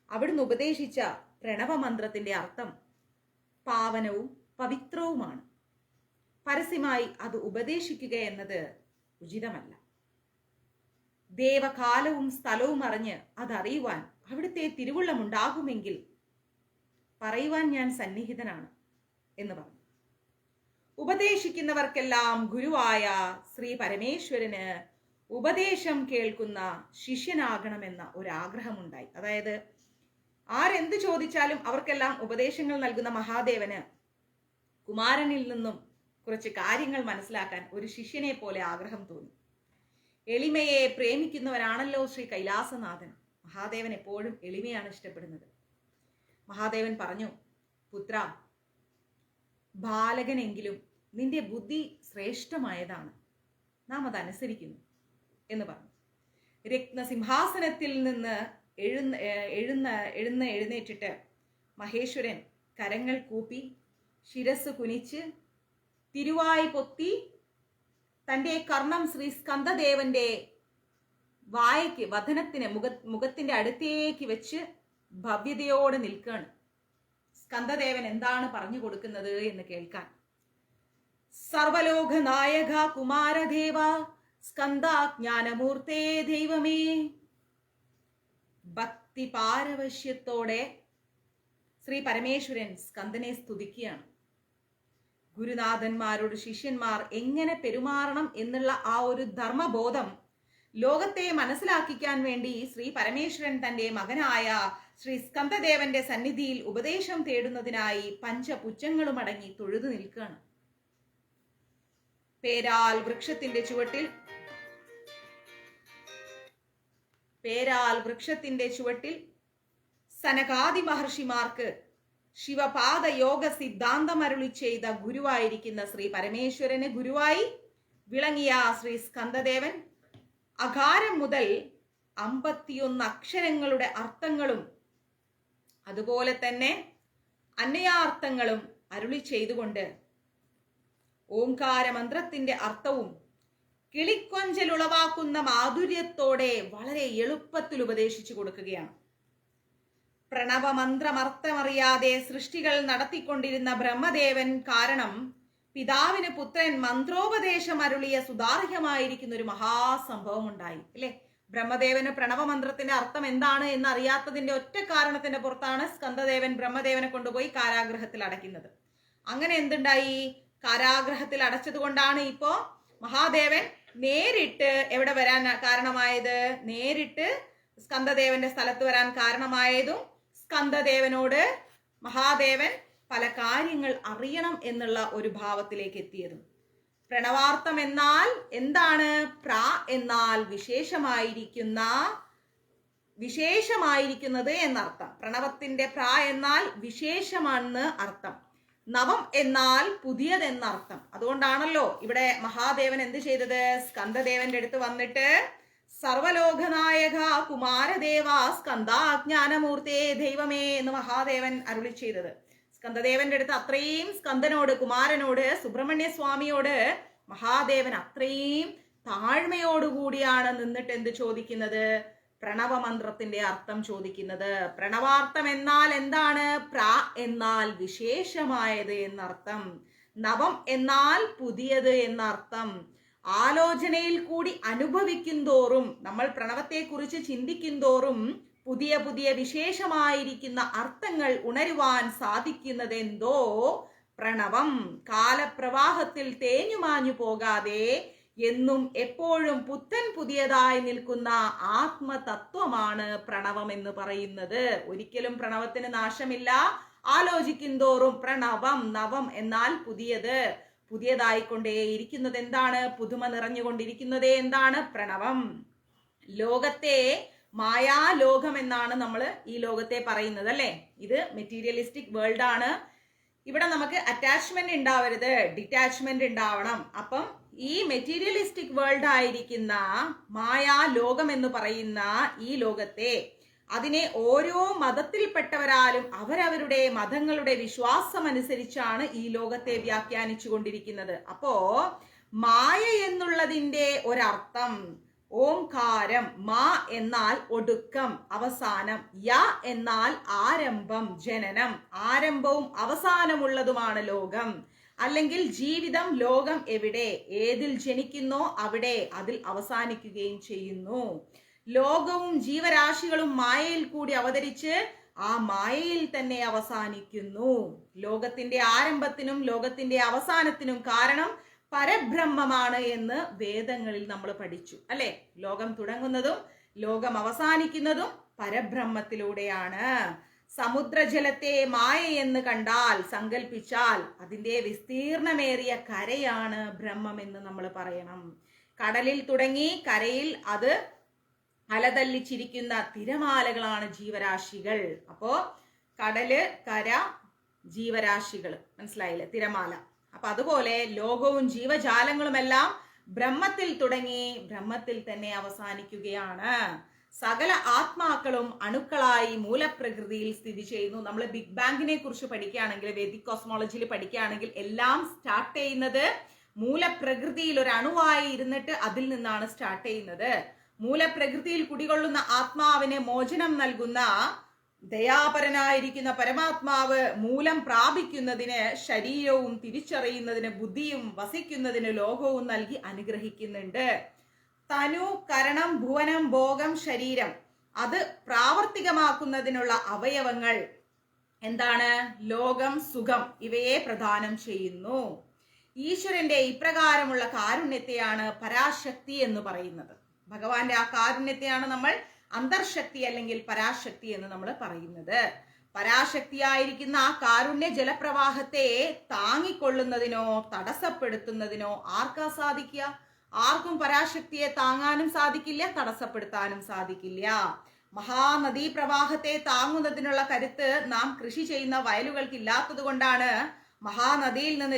അവിടുന്ന് ഉപദേശിച്ച പ്രണവമന്ത്രത്തിന്റെ അർത്ഥം പാവനവും പവിത്രവുമാണ്. പരസ്യമായി അത് ഉപദേശിക്കുക എന്നത് ഉചിതമല്ല. ദേവകാലവും സ്ഥലവും അറിഞ്ഞ് അതറിയുവാൻ അവിടുത്തെ തിരുവുള്ളമുണ്ടാകുമെങ്കിൽ പറയുവാൻ ഞാൻ സന്നിഹിതനാണ് എന്ന് പറഞ്ഞു. ഉപദേശിക്കുന്നവർക്കെല്ലാം ഗുരുവായ ശ്രീ പരമേശ്വരന് ഉപദേശം കേൾക്കുന്ന ശിഷ്യനാകണമെന്ന ഒരാഗ്രഹമുണ്ടായി. അതായത് ആരെന്ത് ചോദിച്ചാലും അവർക്കെല്ലാം ഉപദേശങ്ങൾ നൽകുന്ന മഹാദേവന് കുമാരനിൽ നിന്നും കുറച്ച് കാര്യങ്ങൾ മനസ്സിലാക്കാൻ ഒരു ശിഷ്യനെ പോലെ ആഗ്രഹം തോന്നി. എളിമയെ പ്രേമിക്കുന്നവരാണല്ലോ ശ്രീ കൈലാസനാഥൻ. മഹാദേവൻ എപ്പോഴും എളിമയാണ് ഇഷ്ടപ്പെടുന്നത്. മഹാദേവൻ പറഞ്ഞു, പുത്ര, ബാലകനെങ്കിലും നിന്റെ ബുദ്ധി ശ്രേഷ്ഠമായതാണ്, നാം അതനുസരിക്കുന്നു എന്ന് പറഞ്ഞു. രത്നസിംഹാസനത്തിൽ നിന്ന് എഴുന്നേറ്റിട്ട് മഹേശ്വരൻ കരങ്ങൾ കൂപ്പി ശിരസ് കുനിച്ച് തിരുവായി പൊത്തി തൻ്റെ കർണം ശ്രീ സ്കന്ദദേവന്റെ വായയ്ക്ക് വദനത്തിന് മുഖത്തിന്റെ അടുത്തേക്ക് വെച്ച് ഭവ്യതയോടെ നിൽക്കുകയാണ്. സ്കന്ദദേവൻ എന്താണ് പറഞ്ഞു കൊടുക്കുന്നത് എന്ന് കേൾക്കാൻ. സർവലോക നായക കുമാരദേവ സ്കന്ദജ്ഞാനമൂർത്തേ ദൈവമേ. ഭക്തി പാരവശ്യത്തോടെ ശ്രീ പരമേശ്വരൻ സ്കന്ദനെ സ്തുതിക്കുകയാണ്. ഗുരുനാഥന്മാരോട് ശിഷ്യന്മാർ എങ്ങനെ പെരുമാറണം എന്നുള്ള ആ ഒരു ധർമ്മബോധം ലോകത്തെ മനസ്സിലാക്കിക്കാൻ വേണ്ടി ശ്രീ പരമേശ്വരൻ തന്റെ മകനായ ശ്രീ സ്കന്ദദേവന്റെ സന്നിധിയിൽ ഉപദേശം തേടുന്നതിനായി പഞ്ചപുച്ഛങ്ങളും അടങ്ങി തൊഴുതു നിൽക്കുകയാണ്. പേരാൽ വൃക്ഷത്തിന്റെ ചുവട്ടിൽ സനകാദി മഹർഷിമാർക്ക് ശിവപാദ യോഗ സിദ്ധാന്തം അരുളി ചെയ്ത ഗുരുവായിരിക്കുന്ന ശ്രീ പരമേശ്വരന് ഗുരുവായി വിളങ്ങിയ ശ്രീ സ്കന്ദദേവൻ അകാരം മുതൽ 51 അക്ഷരങ്ങളുടെ അർത്ഥങ്ങളും അതുപോലെ തന്നെ അന്വയാർത്ഥങ്ങളും അരുളി ചെയ്തുകൊണ്ട് ഓംകാര മന്ത്രത്തിന്റെ അർത്ഥവും കിളിക്കൊഞ്ചലുളവാക്കുന്ന മാധുര്യത്തോടെ വളരെ എളുപ്പത്തിൽ ഉപദേശിച്ചു കൊടുക്കുകയാണ്. പ്രണവമന്ത്രമർത്ഥമറിയാതെ സൃഷ്ടികൾ നടത്തിക്കൊണ്ടിരുന്ന ബ്രഹ്മദേവൻ കാരണം പിതാവിന് പുത്രൻ മന്ത്രോപദേശം അരുളിയ സുദാർഹ്യമായിരിക്കുന്ന ഒരു മഹാസംഭവം ഉണ്ടായി അല്ലെ. ബ്രഹ്മദേവന് പ്രണവമന്ത്രത്തിന്റെ അർത്ഥം എന്താണ് എന്ന് അറിയാത്തതിന്റെ ഒറ്റ കാരണത്തിന്റെ പുറത്താണ് സ്കന്ദദേവൻ ബ്രഹ്മദേവനെ കൊണ്ടുപോയി കാരാഗ്രഹത്തിൽ അടയ്ക്കുന്നത്. അങ്ങനെ എന്തുണ്ടായി? കാരാഗ്രഹത്തിൽ അടച്ചത് കൊണ്ടാണ് ഇപ്പോ മഹാദേവൻ നേരിട്ട് എവിടെ വരാൻ കാരണമായത്, നേരിട്ട് സ്കന്ദദേവന്റെ സ്ഥലത്ത് വരാൻ കാരണമായതും സ്കന്ദദേവനോട് മഹാദേവൻ പല കാര്യങ്ങൾ അറിയണം എന്നുള്ള ഒരു ഭാവത്തിലേക്ക് എത്തിയതും. പ്രണവാർത്ഥം എന്നാൽ എന്താണ്? പ്ര എന്നാൽ വിശേഷമായിരിക്കുന്നത് എന്നർത്ഥം. പ്രണവത്തിന്റെ പ്ര എന്നാൽ വിശേഷമാണെന്ന് അർത്ഥം. നവം എന്നാൽ പുതിയത് എന്നർത്ഥം. അതുകൊണ്ടാണല്ലോ ഇവിടെ മഹാദേവൻ എന്ത് ചെയ്തത്? സ്കന്ദദേവന്റെ അടുത്ത് വന്നിട്ട് സർവലോകനായക കുമാരദേവ സ്കന്ദജ്ഞാനമൂർത്തേ ദൈവമേ എന്ന് മഹാദേവൻ അരുളി ചെയ്തത്. സ്കന്ദദേവന്റെ അടുത്ത് അത്രയും സ്കന്ദനോട്, കുമാരനോട്, സുബ്രഹ്മണ്യ സ്വാമിയോട് മഹാദേവൻ അത്രയും താഴ്മയോടുകൂടിയാണ് നിന്നിട്ട് എന്ത് ചോദിക്കുന്നത്? പ്രണവമന്ത്രത്തിന്റെ അർത്ഥം ചോദിക്കുന്നത്. പ്രണവാർത്ഥം എന്നാൽ എന്താണ്? പ്ര എന്നാൽ വിശേഷമായത് എന്നർത്ഥം. നവം എന്നാൽ പുതിയത് എന്നർത്ഥം. ആലോചനയിൽ കൂടി അനുഭവിക്കും തോറും, നമ്മൾ പ്രണവത്തെ കുറിച്ച് ചിന്തിക്കും തോറും പുതിയ പുതിയ വിശേഷമായിരിക്കുന്ന അർത്ഥങ്ങൾ ഉണരുവാൻ സാധിക്കുന്നതെന്തോ പ്രണവം. കാലപ്രവാഹത്തിൽ തേഞ്ഞുമാഞ്ഞു പോകാതെ എന്നും എപ്പോഴും പുത്തൻ പുതിയതായി നിൽക്കുന്ന ആത്മതത്വമാണ് പ്രണവം എന്ന് പറയുന്നത്. ഒരിക്കലും പ്രണവത്തിന് നാശമില്ല. ആലോചിക്കും തോറും പ്രണവം. നവം എന്നാൽ പുതിയത്, പുതിയതായിക്കൊണ്ടേ ഇരിക്കുന്നത് എന്താണ്? പുതുമ നിറഞ്ഞുകൊണ്ടിരിക്കുന്നത് എന്താണ്? പ്രണവം. ലോകത്തെ മായാലോകം എന്നാണ് നമ്മൾ ഈ ലോകത്തെ പറയുന്നത് അല്ലെ. ഇത് മെറ്റീരിയലിസ്റ്റിക് വേൾഡ് ആണ്. ഇവിടെ നമുക്ക് അറ്റാച്ച്മെന്റ് ഉണ്ടാവരുത്, ഡിറ്റാച്ച്മെന്റ് ഉണ്ടാവണം. അപ്പം ഈ മെറ്റീരിയലിസ്റ്റിക് വേൾഡ് ആയിരിക്കുന്ന മായാലോകം എന്ന് പറയുന്ന ഈ ലോകത്തെ, അതിനെ ഓരോ മതത്തിൽപ്പെട്ടവരാലും അവരവരുടെ മതങ്ങളുടെ വിശ്വാസം അനുസരിച്ചാണ് ഈ ലോകത്തെ വ്യാഖ്യാനിച്ചു കൊണ്ടിരിക്കുന്നത്. അപ്പോ മായ എന്നുള്ളതിന്റെ ഒരർത്ഥം, ഓംകാരം. മാ എന്നാൽ ഒടുക്കം, അവസാനം. യ എന്നാൽ ആരംഭം, ജനനം. ആരംഭവും അവസാനമുള്ളതുമാണ് ലോകം. അല്ലെങ്കിൽ ജീവിതം, ലോകം എവിടെ, ഏതിൽ ജനിക്കുന്നോ അവിടെ അതിൽ അവസാനിക്കുകയും ചെയ്യുന്നു. ലോകവും ജീവരാശികളും മായയിൽ കൂടി അവതരിച്ച് ആ മായയിൽ തന്നെ അവസാനിക്കുന്നു. ലോകത്തിന്റെ ആരംഭത്തിനും ലോകത്തിന്റെ അവസാനത്തിനും കാരണം പരബ്രഹ്മമാണ് എന്ന് വേദങ്ങളിൽ നമ്മൾ പഠിച്ചു അല്ലെ. ലോകം തുടങ്ങുന്നതും ലോകം അവസാനിക്കുന്നതും പരബ്രഹ്മത്തിലൂടെയാണ്. സമുദ്രജലത്തെ മായ എന്ന് കണ്ടാൽ, സങ്കല്പിച്ചാൽ അതിന്റെ വിസ്തീർണമേറിയ കരയാണ് ബ്രഹ്മം എന്ന് നമ്മൾ പറയണം. കടലിൽ തുടങ്ങി കരയിൽ അത് അലതല്ലിച്ചിരിക്കുന്ന തിരമാലകളാണ് ജീവരാശികൾ. അപ്പോ കടല്, കര, ജീവരാശികൾ, മനസ്സിലായില്ലേ, തിരമാല. അപ്പൊ അതുപോലെ ലോകവും ജീവജാലങ്ങളുമെല്ലാം ബ്രഹ്മത്തിൽ തുടങ്ങി ബ്രഹ്മത്തിൽ തന്നെ അവസാനിക്കുകയാണ്. സകല ആത്മാക്കളും അണുക്കളായി മൂലപ്രകൃതിയിൽ സ്ഥിതി ചെയ്യുന്നു. നമ്മൾ ബിഗ് ബാങ്കിനെ കുറിച്ച് പഠിക്കുകയാണെങ്കിൽ, വേദിക് കോസ്മോളജിയിൽ പഠിക്കുകയാണെങ്കിൽ, എല്ലാം സ്റ്റാർട്ട് ചെയ്യുന്നത് മൂലപ്രകൃതിയിൽ ഒരു അണുവായി ഇരുന്നിട്ട് അതിൽ നിന്നാണ് സ്റ്റാർട്ട് ചെയ്യുന്നത്. മൂലപ്രകൃതിയിൽ കുടികൊള്ളുന്ന ആത്മാവിന് മോചനം നൽകുന്ന ദയാപരനായിരിക്കുന്ന പരമാത്മാവ് മൂലം പ്രാപിക്കുന്നതിന് ശരീരവും തിരിച്ചറിയുന്നതിന് ബുദ്ധിയും വസിക്കുന്നതിന് ലോകവും നൽകി അനുഗ്രഹിക്കുന്നുണ്ട്. തനു, കരണം, ഭുവനം, ഭോഗം, ശരീരം അത് പ്രാവർത്തികമാക്കുന്നതിനുള്ള അവയവങ്ങൾ എന്താണ്? ലോകം, സുഖം ഇവയെ പ്രദാനം ചെയ്യുന്നു. ഈശ്വരന്റെ ഇപ്രകാരമുള്ള കാരുണ്യത്തെയാണ് പരാശക്തി എന്ന് പറയുന്നത്. ഭഗവാന്റെ ആ കാരുണ്യത്തെയാണ് നമ്മൾ അന്തർശക്തി അല്ലെങ്കിൽ പരാശക്തി എന്ന് നമ്മൾ പറയുന്നത്. പരാശക്തിയായിരിക്കുന്ന ആ കാരുണ്യ ജലപ്രവാഹത്തെ താങ്ങിക്കൊള്ളുന്നതിനോ തടസ്സപ്പെടുത്തുന്നതിനോ ആർക്കാ സാധിക്കുക? ആർക്കും പരാശക്തിയെ താങ്ങാനും സാധിക്കില്ല, തടസ്സപ്പെടുത്താനും സാധിക്കില്ല. മഹാനദീ പ്രവാഹത്തെ താങ്ങുന്നതിനുള്ള കരുത്ത് നാം കൃഷി ചെയ്യുന്ന വയലുകൾക്ക് ഇല്ലാത്തത് കൊണ്ടാണ് മഹാനദിയിൽ നിന്ന്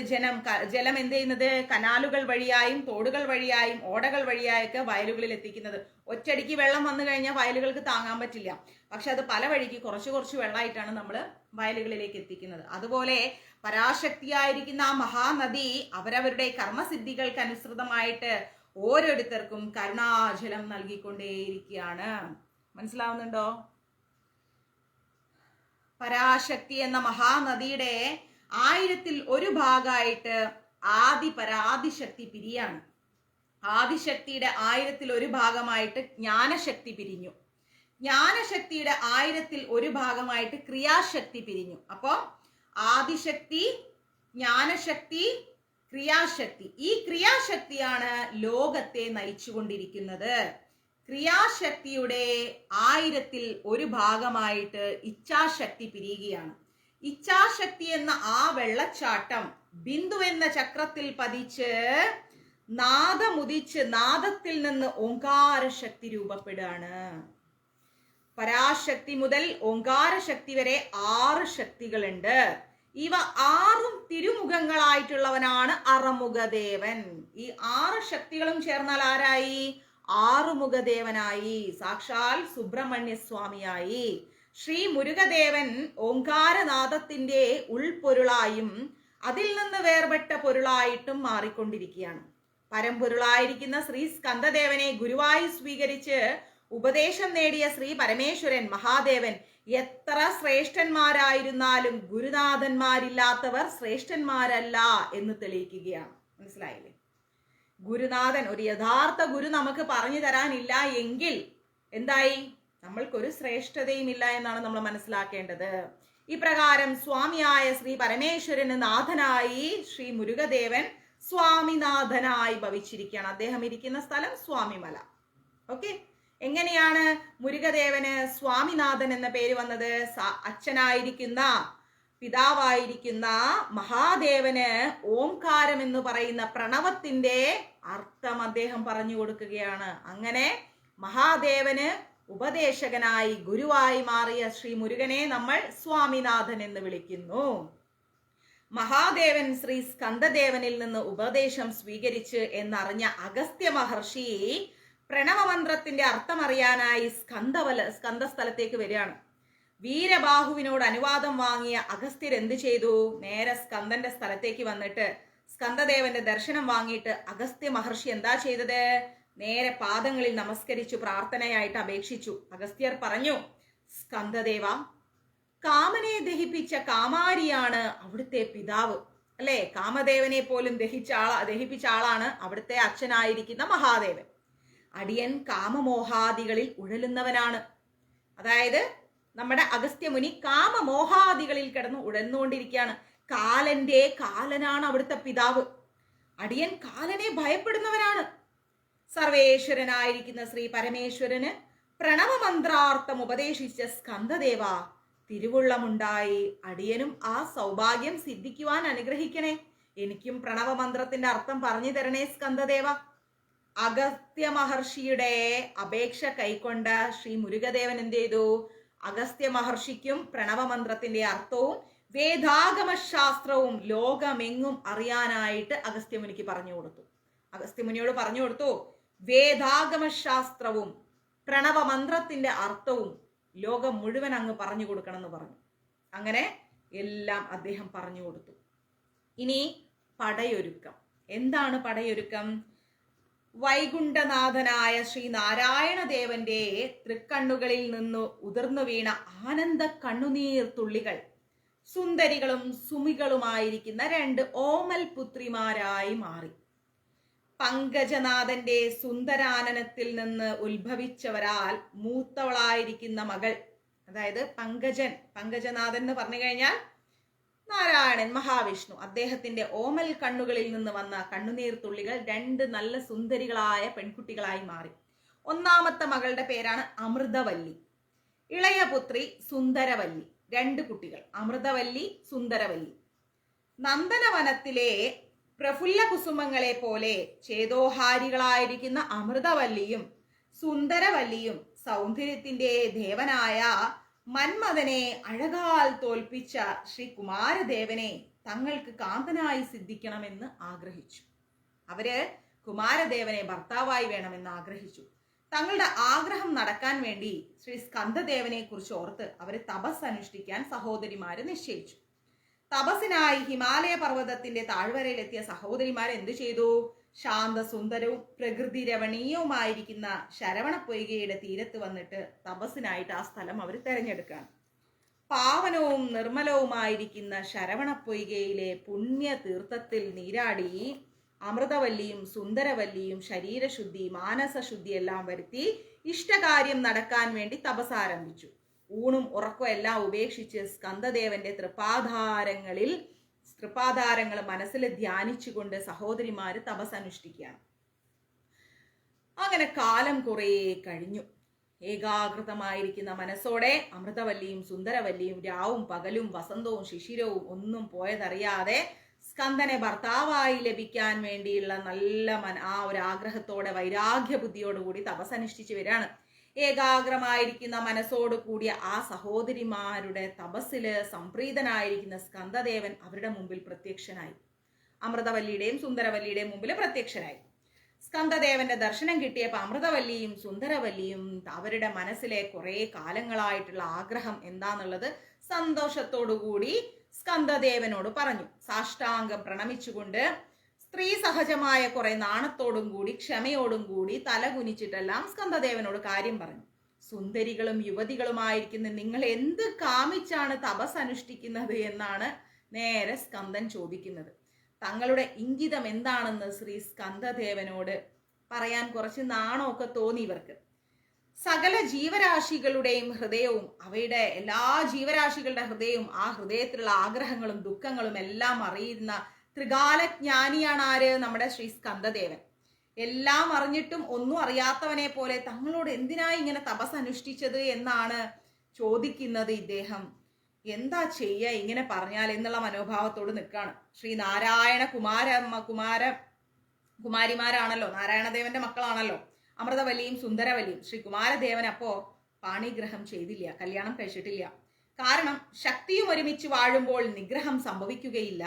ജലം എന്ത് ചെയ്യുന്നത്? കനാലുകൾ വഴിയായും തോടുകൾ വഴിയായും ഓടകൾ വഴിയായൊക്കെ വയലുകളിൽ എത്തിക്കുന്നത്. ഒറ്റയടിക്ക് വെള്ളം വന്നു കഴിഞ്ഞാൽ വയലുകൾക്ക് താങ്ങാൻ പറ്റില്ല. പക്ഷെ അത് പല വഴിക്ക് കുറച്ച് കുറച്ച് വെള്ളമായിട്ടാണ് നമ്മൾ വയലുകളിലേക്ക് എത്തിക്കുന്നത്. അതുപോലെ പരാശക്തിയായിരിക്കുന്ന ആ മഹാനദി അവരവരുടെ കർമ്മസിദ്ധികൾക്ക് അനുസൃതമായിട്ട് ഓരോരുത്തർക്കും കരുണാജലം നൽകിക്കൊണ്ടേയിരിക്കുകയാണ്. മനസ്സിലാവുന്നുണ്ടോ? പരാശക്തി എന്ന മഹാനദിയുടെ 1000ൽ 1 ഭാഗമായിട്ട് ആദിശക്തി പിരിയാണ്. ആദിശക്തിയുടെ 1000ൽ 1 ഭാഗമായിട്ട് ജ്ഞാനശക്തി പിരിഞ്ഞു. ജ്ഞാനശക്തിയുടെ 1000ൽ 1 ഭാഗമായിട്ട് ക്രിയാശക്തി പിരിഞ്ഞു. അപ്പോ ആദിശക്തി, ജ്ഞാനശക്തി, ക്രിയാശക്തി. ഈ ക്രിയാശക്തിയാണ് ലോകത്തെ നയിച്ചുകൊണ്ടിരിക്കുന്നത്. ക്രിയാശക്തിയുടെ 1000ൽ 1 ഭാഗമായിട്ട് ഇച്ഛാശക്തി പിരിയുകയാണ്. ഇച്ഛാശക്തി എന്ന ആ വെള്ളച്ചാട്ടം ബിന്ദു എന്ന ചക്രത്തിൽ പതിച്ച് നാദമുദിച്ച് നാദത്തിൽ നിന്ന് ഓങ്കാരശക്തി രൂപപ്പെടുകയാണ്. പരാശക്തി മുതൽ ഓങ്കാരശക്തി വരെ 6 ശക്തികളുണ്ട്. ഇവ 6ഉം തിരുമുഖങ്ങളായിട്ടുള്ളവനാണ് അറമുഖദേവൻ. ഈ 6 ശക്തികളും ചേർന്നാൽ ആരായി? ആറുമുഖദേവനായി, സാക്ഷാൽ സുബ്രഹ്മണ്യ സ്വാമിയായി. ശ്രീ മുരുകദേവൻ ഓങ്കാരനാദത്തിന്റെ ഉൾപ്പൊരുളായും അതിൽ നിന്ന് വേർപെട്ട പൊരുളായിട്ടും മാറിക്കൊണ്ടിരിക്കുകയാണ്. പരമ്പൊരുളായിരിക്കുന്ന ശ്രീ സ്കന്ദദേവനെ ഗുരുവായി സ്വീകരിച്ച് ഉപദേശം നേടിയ ശ്രീ പരമേശ്വരൻ മഹാദേവൻ എത്ര ശ്രേഷ്ഠന്മാരായിരുന്നാലും ഗുരുനാഥന്മാരില്ലാത്തവർ ശ്രേഷ്ഠന്മാരല്ല എന്ന് തെളിയിക്കുകയാണ്. മനസ്സിലായില്ലേ? ഗുരുനാഥൻ, ഒരു യഥാർത്ഥ ഗുരു നമുക്ക് പറഞ്ഞു തരാനില്ല എങ്കിൽ എന്തായി? നമ്മൾക്കൊരു ശ്രേഷ്ഠതയും ഇല്ല എന്നാണ് നമ്മൾ മനസ്സിലാക്കേണ്ടത്. ഇപ്രകാരം സ്വാമിയായ ശ്രീ പരമേശ്വരന് നാഥനായി ശ്രീ മുരുകദേവൻ സ്വാമിനാഥനായി ഭവിച്ചിരിക്കുകയാണ്. അദ്ദേഹം ഇരിക്കുന്ന സ്ഥലം സ്വാമിമല. ഓക്കെ, എങ്ങനെയാണ് മുരുകദേവന് സ്വാമിനാഥൻ എന്ന പേര് വന്നത്? അച്ഛനായിരിക്കുന്ന പിതാവായിരിക്കുന്ന മഹാദേവന് ഓംകാരം എന്ന് പറയുന്ന പ്രണവത്തിന്റെ അർത്ഥം അദ്ദേഹം പറഞ്ഞു കൊടുക്കുകയാണ്. അങ്ങനെ മഹാദേവന് ഉപദേശകനായി ഗുരുവായി മാറിയ ശ്രീ മുരുകനെ നമ്മൾ സ്വാമിനാഥൻ എന്ന് വിളിക്കുന്നു. മഹാദേവൻ ശ്രീ സ്കന്ദദേവനിൽ നിന്ന് ഉപദേശം സ്വീകരിച്ച് എന്നറിഞ്ഞ അഗസ്ത്യ മഹർഷി പ്രണവമന്ത്രത്തിന്റെ അർത്ഥം അറിയാനായി സ്കന്ദസ്ഥലത്തേക്ക് വരികയാണ്. വീരബാഹുവിനോട് അനുവാദം വാങ്ങിയ അഗസ്ത്യർ എന്ത് ചെയ്തു? നേരെ സ്കന്ദന്റെ സ്ഥലത്തേക്ക് വന്നിട്ട് സ്കന്ദദേവന്റെ ദർശനം വാങ്ങിയിട്ട് അഗസ്ത്യ മഹർഷി എന്താ ചെയ്തത്? നേരെ പാദങ്ങളിൽ നമസ്കരിച്ചു പ്രാർത്ഥനയായിട്ട് അപേക്ഷിച്ചു. അഗസ്ത്യർ പറഞ്ഞു, സ്കന്ദദേവ, കാമനെ ദഹിപ്പിച്ച കാമാരിയാണ് അവിടുത്തെ പിതാവ്, അല്ലെ? കാമദേവനെ പോലും ദഹിപ്പിച്ച ആളാണ് അവിടുത്തെ അച്ഛനായിരിക്കുന്ന മഹാദേവൻ. അടിയൻ കാമമോഹാദികളിൽ ഉഴലുന്നവനാണ്. അതായത് നമ്മുടെ അഗസ്ത്യമുനി കാമമോഹാദികളിൽ കിടന്ന് ഉഴന്നുകൊണ്ടിരിക്കുകയാണ്. കാലനാണ് അവിടുത്തെ പിതാവ്. അടിയൻ കാലനെ ഭയപ്പെടുന്നവനാണ്. സർവേശ്വരനായിരിക്കുന്ന ശ്രീ പരമേശ്വരന് പ്രണവമന്ത്രാർത്ഥം ഉപദേശിച്ച സ്കന്ദദേവ, തിരുവുള്ളമുണ്ടായി അടിയനും ആ സൗഭാഗ്യം സിദ്ധിക്കുവാൻ അനുഗ്രഹിക്കണേ. എനിക്കും പ്രണവമന്ത്രത്തിന്റെ അർത്ഥം പറഞ്ഞു തരണേ സ്കന്ദദേവ. അഗസ്ത്യ മഹർഷിയുടെ അപേക്ഷ കൈക്കൊണ്ട ശ്രീ മുരുകദേവൻ എന്ത് ചെയ്തു? അഗസ്ത്യ മഹർഷിക്കും പ്രണവമന്ത്രത്തിന്റെ അർത്ഥവും വേദാഗമശാസ്ത്രവും ലോകമെങ്ങും അറിയാനായിട്ട് അഗസ്ത്യമുനിക്ക് പറഞ്ഞു കൊടുത്തു. അഗസ്ത്യമുനിയോട് പറഞ്ഞു കൊടുത്തു, വേദാഗമശാസ്ത്രവും പ്രണവമന്ത്രത്തിന്റെ അർത്ഥവും ലോകം മുഴുവൻ അങ്ങ് പറഞ്ഞു കൊടുക്കണം എന്ന് പറഞ്ഞു. അങ്ങനെ എല്ലാം അദ്ദേഹം പറഞ്ഞു കൊടുത്തു. ഇനി പടയൊരുക്കം. എന്താണ് പടയൊരുക്കം? വൈകുണ്ഠനാഥനായ ശ്രീ നാരായണദേവന്റെ തൃക്കണ്ണുകളിൽ നിന്ന് ഉതിർന്നു വീണ ആനന്ദ കണ്ണുനീർ തുള്ളികൾ സുന്ദരികളും സുമികളുമായിരിക്കുന്ന 2 ഓമൽ പുത്രിമാരായി മാറി. പങ്കജനാഥന്റെ സുന്ദരാനനത്തിൽ നിന്ന് ഉത്ഭവിച്ചവരാൽ മൂത്തവളായിരിക്കുന്ന മകൾ, അതായത് പങ്കജനാഥൻ എന്ന് പറഞ്ഞു കഴിഞ്ഞാൽ നാരായണൻ മഹാവിഷ്ണു, അദ്ദേഹത്തിന്റെ ഓമൽ കണ്ണുകളിൽ നിന്ന് വന്ന കണ്ണുനീർ തുള്ളികൾ 2 നല്ല സുന്ദരികളായ പെൺകുട്ടികളായി മാറി. ഒന്നാമത്തെ മകളുടെ പേരാണ് അമൃതവല്ലി, ഇളയ പുത്രി സുന്ദരവല്ലി. 2 കുട്ടികൾ, അമൃതവല്ലി, സുന്ദരവല്ലി. നന്ദനവനത്തിലെ പ്രഫുല്ല കുസുമങ്ങളെ പോലെ ചേതോഹാരികളായിരിക്കുന്ന അമൃതവല്ലിയും സുന്ദരവല്ലിയും സൗന്ദര്യത്തിന്റെ ദേവനായ മന്മഥനെ അഴകാൽ തോൽപ്പിച്ച ശ്രീ കുമാരദേവനെ തങ്ങൾക്ക് കാന്തനായി സിദ്ധിക്കണമെന്ന് ആഗ്രഹിച്ചു. അവര് കുമാരദേവനെ ഭർത്താവായി വേണമെന്ന് ആഗ്രഹിച്ചു. തങ്ങളുടെ ആഗ്രഹം നടക്കാൻ വേണ്ടി ശ്രീ സ്കന്ദദേവനെ കുറിച്ച് ഓർത്ത് അവര് തപസ് അനുഷ്ഠിക്കാൻ സഹോദരിമാര് നിശ്ചയിച്ചു. തപസ്സിനായി ഹിമാലയ പർവ്വതത്തിന്റെ താഴ്വരയിലെത്തിയ സഹോദരിമാർ എന്തു ചെയ്തു? ശാന്തസുന്ദരവും പ്രകൃതി രമണീയവുമായിരിക്കുന്ന ശരവണപ്പൊയ്കയുടെ തീരത്ത് വന്നിട്ട് തപസ്സിനായിട്ട് ആ സ്ഥലം അവർ തെരഞ്ഞെടുക്കുകയാണ്. പാവനവും നിർമ്മലവുമായിരിക്കുന്ന ശരവണപ്പൊയ്കയിലെ പുണ്യ തീർത്ഥത്തിൽ നീരാടി അമൃതവല്ലിയും സുന്ദരവല്ലിയും ശരീരശുദ്ധി മാനസശുദ്ധി എല്ലാം വരുത്തി ഇഷ്ടകാര്യം നടക്കാൻ വേണ്ടി തപസ്സാരംഭിച്ചു. ഊണും ഉറക്കവും എല്ലാം ഉപേക്ഷിച്ച് സ്കന്ദദേവന്റെ തൃപ്പാധാരങ്ങൾ മനസ്സിൽ ധ്യാനിച്ചുകൊണ്ട് സഹോദരിമാര് തപസ് അനുഷ്ഠിക്കുകയാണ്. അങ്ങനെ കാലം കുറേ കഴിഞ്ഞു. ഏകാഗ്രതമായിരിക്കുന്ന മനസ്സോടെ അമൃതവല്ലിയും സുന്ദരവല്ലിയും രാവും പകലും വസന്തവും ശിശിരവും ഒന്നും പോയതറിയാതെ സ്കന്ദനെ ഭർത്താവായി ലഭിക്കാൻ വേണ്ടിയുള്ള നല്ല ആ ഒരു ആഗ്രഹത്തോടെ വൈരാഗ്യ ബുദ്ധിയോടുകൂടി തപസ് അനുഷ്ഠിച്ചു വരികയാണ്. ഏകാഗ്രമായിരിക്കുന്ന മനസ്സോട് കൂടിയ ആ സഹോദരിമാരുടെ തപസ്സില് സംപ്രീതനായിരിക്കുന്ന സ്കന്ദദേവൻ അവരുടെ മുമ്പിൽ പ്രത്യക്ഷനായി. അമൃതവല്ലിയുടെയും സുന്ദരവല്ലിയുടെയും മുമ്പിൽ പ്രത്യക്ഷനായി. സ്കന്ദദേവന്റെ ദർശനം കിട്ടിയപ്പോൾ അമൃതവല്ലിയും സുന്ദരവല്ലിയും അവരുടെ മനസ്സിലെ കുറെ കാലങ്ങളായിട്ടുള്ള ആഗ്രഹം എന്താന്നുള്ളത് സന്തോഷത്തോടുകൂടി സ്കന്ദദേവനോട് പറഞ്ഞു. സാഷ്ടാംഗം പ്രണമിച്ചുകൊണ്ട് സ്ത്രീ സഹജമായ കുറെ നാണത്തോടും കൂടി ക്ഷമയോടും കൂടി തലകുനിച്ചിട്ടെല്ലാം സ്കന്ദദേവനോട് കാര്യം പറഞ്ഞു. സുന്ദരികളും യുവതികളുമായിരിക്കുന്ന നിങ്ങൾ എന്ത് കാമിച്ചാണ് തപസ് അനുഷ്ഠിക്കുന്നത് എന്നാണ് നേരെ സ്കന്ദൻ ചോദിക്കുന്നത്. തങ്ങളുടെ ഇംഗിതം എന്താണെന്ന് ശ്രീ സ്കന്ദദേവനോട് പറയാൻ കുറച്ച് നാണമൊക്കെ തോന്നി ഇവർക്ക്. സകല ജീവരാശികളുടെയും ഹൃദയവും അവയുടെ എല്ലാ ജീവരാശികളുടെ ഹൃദയവും ആ ഹൃദയത്തിലുള്ള ആഗ്രഹങ്ങളും ദുഃഖങ്ങളും എല്ലാം അറിയുന്ന ത്രികാലജ്ഞാനിയാണ് ആര്? നമ്മുടെ ശ്രീ സ്കന്ദദേവൻ. എല്ലാം അറിഞ്ഞിട്ടും ഒന്നും അറിയാത്തവനെ പോലെ തങ്ങളോട് എന്തിനായി ഇങ്ങനെ തപസ് അനുഷ്ഠിച്ചത് എന്നാണ് ചോദിക്കുന്നത് ഇദ്ദേഹം. എന്താ ചെയ്യുക ഇങ്ങനെ പറഞ്ഞാൽ എന്നുള്ള മനോഭാവത്തോട് നിൽക്കുകയാണ്. ശ്രീ നാരായണ കുമാരിമാരാണല്ലോ, നാരായണദേവന്റെ മക്കളാണല്ലോ അമൃതവല്ലിയും സുന്ദരവല്ലിയും. ശ്രീ കുമാരദേവൻ അപ്പോ പാണിഗ്രഹം ചെയ്തില്ല, കല്യാണം കഴിച്ചിട്ടില്ല. കാരണം ശക്തിയും ഒരുമിച്ച് വാഴുമ്പോൾ നിഗ്രഹം സംഭവിക്കുകയില്ല.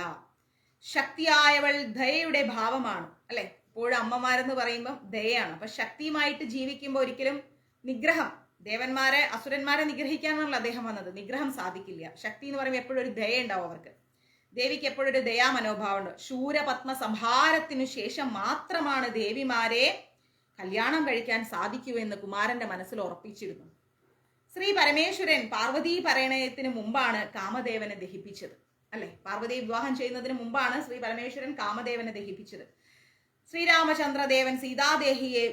ശക്തിയായവൾ ദയയുടെ ഭാവമാണ്, അല്ലെ? ഇപ്പോഴും അമ്മമാരെന്ന് പറയുമ്പം ദയയാണ്. അപ്പൊ ശക്തിയുമായിട്ട് ജീവിക്കുമ്പോൾ ഒരിക്കലും നിഗ്രഹം, ദേവന്മാരെ അസുരന്മാരെ നിഗ്രഹിക്കാനാണല്ലോ അദ്ദേഹം വന്നത്. നിഗ്രഹം സാധിക്കില്ല. ശക്തി എന്ന് പറയുമ്പോൾ എപ്പോഴും ഒരു ദയ ഉണ്ടാവും അവർക്ക്. ദേവിക്ക് എപ്പോഴും ഒരു ദയാ മനോഭാവമുണ്ട്. ശൂരപത്മ സംഹാരത്തിനു ശേഷം മാത്രമാണ് ദേവിമാരെ കല്യാണം കഴിക്കാൻ സാധിക്കൂ എന്ന് കുമാരന്റെ മനസ്സിൽ ഉറപ്പിച്ചിരുന്നു. ശ്രീ പരമേശ്വരൻ പാർവതീ പരിണയത്തിന് മുമ്പാണ് കാമദേവനെ ദഹിപ്പിച്ചത്. അല്ലെ, പാർവതിയെ വിവാഹം ചെയ്യുന്നതിന് മുമ്പാണ് ശ്രീ പരമേശ്വരൻ കാമദേവനെ ദഹിപ്പിച്ചത്. ശ്രീരാമചന്ദ്രദേവൻ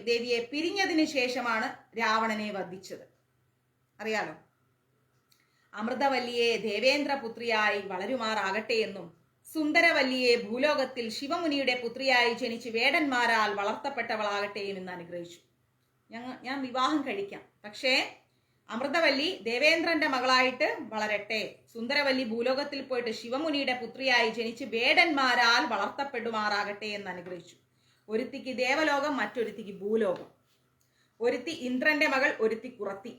ദേവിയെ പിരിഞ്ഞതിന് ശേഷമാണ് രാവണനെ വധിച്ചത്. അറിയാലോ. അമൃതവല്ലിയെ ദേവേന്ദ്രപുത്രിയായി വളരുമാറാകട്ടെ എന്നും സുന്ദരവല്ലിയെ ഭൂലോകത്തിൽ ശിവമുനിയുടെ പുത്രിയായി ജനിച്ച് വേടന്മാരാൽ വളർത്തപ്പെട്ടവളാകട്ടെ എന്ന് അനുഗ്രഹിച്ചു. ഞാൻ വിവാഹം കഴിക്കാം, പക്ഷേ അമൃതവല്ലി ദേവേന്ദ്രന്റെ മകളായിട്ട് വളരട്ടെ. സുന്ദരവല്ലി ഭൂലോകത്തിൽ പോയിട്ട് ശിവമുനിയുടെ പുത്രിയായി ജനിച്ച് വേടന്മാരാൽ വളർത്തപ്പെടുമാറാകട്ടെ എന്ന് അനുഗ്രഹിച്ചു. ഒരുത്തിക്ക് ദേവലോകം, മറ്റൊരുത്തിക്ക് ഭൂലോകം. ഒരുത്തി ഇന്ദ്രന്റെ മകൾ, ഒരുത്തി കുറത്തി.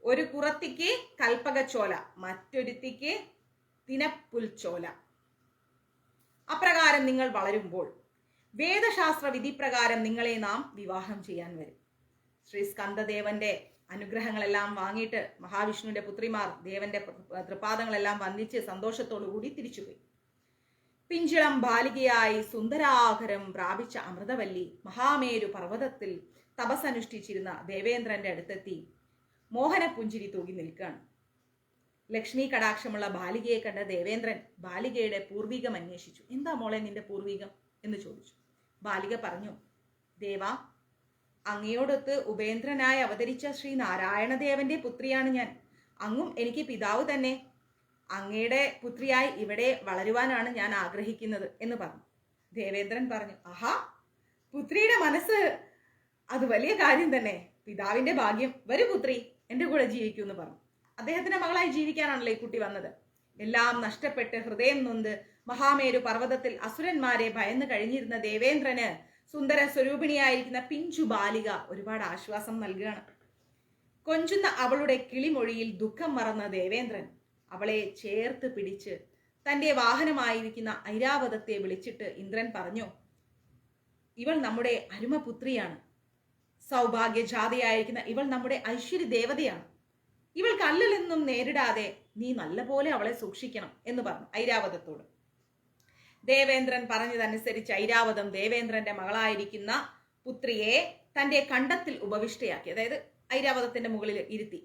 ഒരു കുറത്തിക്ക് കൽപ്പകച്ചോല, മറ്റൊരുത്തിക്ക് തിനപ്പുൽച്ചോല. അപ്രകാരം നിങ്ങൾ വളരുമ്പോൾ വേദശാസ്ത്ര വിധിപ്രകാരം നിങ്ങളെ നാം വിവാഹം ചെയ്യാൻ വരും. ശ്രീ സ്കന്ദദേവന്റെ അനുഗ്രഹങ്ങളെല്ലാം വാങ്ങിയിട്ട് മഹാവിഷ്ണുവിന്റെ പുത്രിമാർ ദേവന്റെ തൃപാദങ്ങളെല്ലാം വന്ദിച്ച് സന്തോഷത്തോടു കൂടി തിരിച്ചുപോയി. പിഞ്ചിളം ബാലികയായി സുന്ദരാകരം പ്രാപിച്ച അമൃതവല്ലി മഹാമേരു പർവ്വതത്തിൽ തപസ്സനുഷ്ഠിച്ചിരുന്ന ദേവേന്ദ്രന്റെ അടുത്തെത്തി മോഹനപുഞ്ചിരി തൂകി നിൽക്കുകയാണ്. ലക്ഷ്മി കടാക്ഷമുള്ള ബാലികയെ കണ്ട ദേവേന്ദ്രൻ ബാലികയുടെ പൂർവികം അന്വേഷിച്ചു. എന്താ മോളെ നിന്റെ പൂർവികം എന്ന് ചോദിച്ചു. ബാലിക പറഞ്ഞു, ദേവാ, അങ്ങയോടൊത്ത് ഉപേന്ദ്രനായി അവതരിച്ച ശ്രീ നാരായണദേവന്റെ പുത്രിയാണ് ഞാൻ. അങ്ങും എനിക്ക് പിതാവ് തന്നെ. അങ്ങയുടെ പുത്രിയായി ഇവിടെ വളരുവാനാണ് ഞാൻ ആഗ്രഹിക്കുന്നത് എന്ന് പറഞ്ഞു. ദേവേന്ദ്രൻ പറഞ്ഞു, ആഹാ, പുത്രിയുടെ മനസ്സ്, അത് വലിയ കാര്യം തന്നെ. പിതാവിന്റെ ഭാഗ്യം. വരൂ പുത്രി, എന്റെ കൂടെ ജീവിക്കൂ എന്ന് പറഞ്ഞു. അദ്ദേഹത്തിന്റെ മകളായി ജീവിക്കാനാണല്ലോ ഈ കുട്ടി വന്നത്. എല്ലാം നഷ്ടപ്പെട്ട് ഹൃദയം നൊന്ത് മഹാമേരു പർവ്വതത്തിൽ അസുരന്മാരെ ഭയന്ന് കഴിഞ്ഞിരുന്ന ദേവേന്ദ്രന് സുന്ദര സ്വരൂപിണിയായിരിക്കുന്ന പിഞ്ചു ബാലിക ഒരുപാട് ആശ്വാസം നൽകുകയാണ്. കൊഞ്ചുന്ന അവളുടെ കിളിമൊഴിയിൽ ദുഃഖം മറന്ന ദേവേന്ദ്രൻ അവളെ ചേർത്ത് പിടിച്ച് തന്റെ വാഹനമായിരിക്കുന്ന ഐരാവതത്തെ വിളിച്ചിട്ട് ഇന്ദ്രൻ പറഞ്ഞു, ഇവൾ നമ്മുടെ അരുമപുത്രിയാണ്. സൗഭാഗ്യജാതയായിരിക്കുന്ന ഇവൾ നമ്മുടെ ഐശ്വര്യ ദേവതയാണ്. ഇവൾ കല്ലിലൊന്നും നേരിടാതെ നീ നല്ലപോലെ അവളെ സൂക്ഷിക്കണം എന്ന് പറഞ്ഞു ഐരാവതത്തോട്. ദേവേന്ദ്രൻ പറഞ്ഞതനുസരിച്ച് ഐരാവതം ദേവേന്ദ്രന്റെ മകളായിരിക്കുന്ന പുത്രിയെ തന്റെ കണ്ടത്തിൽ ഉപവിഷ്ടയാക്കി, അതായത് ഐരാവതത്തിന്റെ മുകളിൽ ഇരുത്തി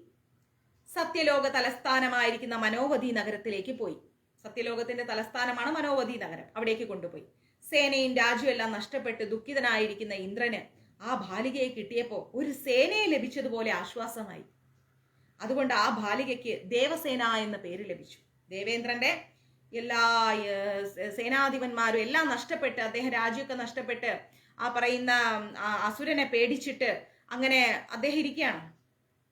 സത്യലോക തലസ്ഥാനമായിരിക്കുന്ന മനോവധി നഗരത്തിലേക്ക് പോയി. സത്യലോകത്തിന്റെ തലസ്ഥാനമാണ് മനോവധി നഗരം. അവിടേക്ക് കൊണ്ടുപോയി. സേനയും രാജ്യവും എല്ലാം നഷ്ടപ്പെട്ട് ദുഃഖിതനായിരിക്കുന്ന ഇന്ദ്രന് ആ ബാലികയെ കിട്ടിയപ്പോൾ ഒരു സേനയെ ലഭിച്ചതുപോലെ ആശ്വാസമായി. അതുകൊണ്ട് ആ ബാലികയ്ക്ക് ദേവസേന എന്ന പേര് ലഭിച്ചു. ദേവേന്ദ്രന്റെ എല്ലാ സേനാധിപന്മാരും എല്ലാം നഷ്ടപ്പെട്ട്, അദ്ദേഹം രാജ്യമൊക്കെ നഷ്ടപ്പെട്ട് ആ പറയുന്ന അസുരനെ പേടിച്ചിട്ട് അങ്ങനെ അദ്ദേഹം ഇരിക്കുകയാണ്.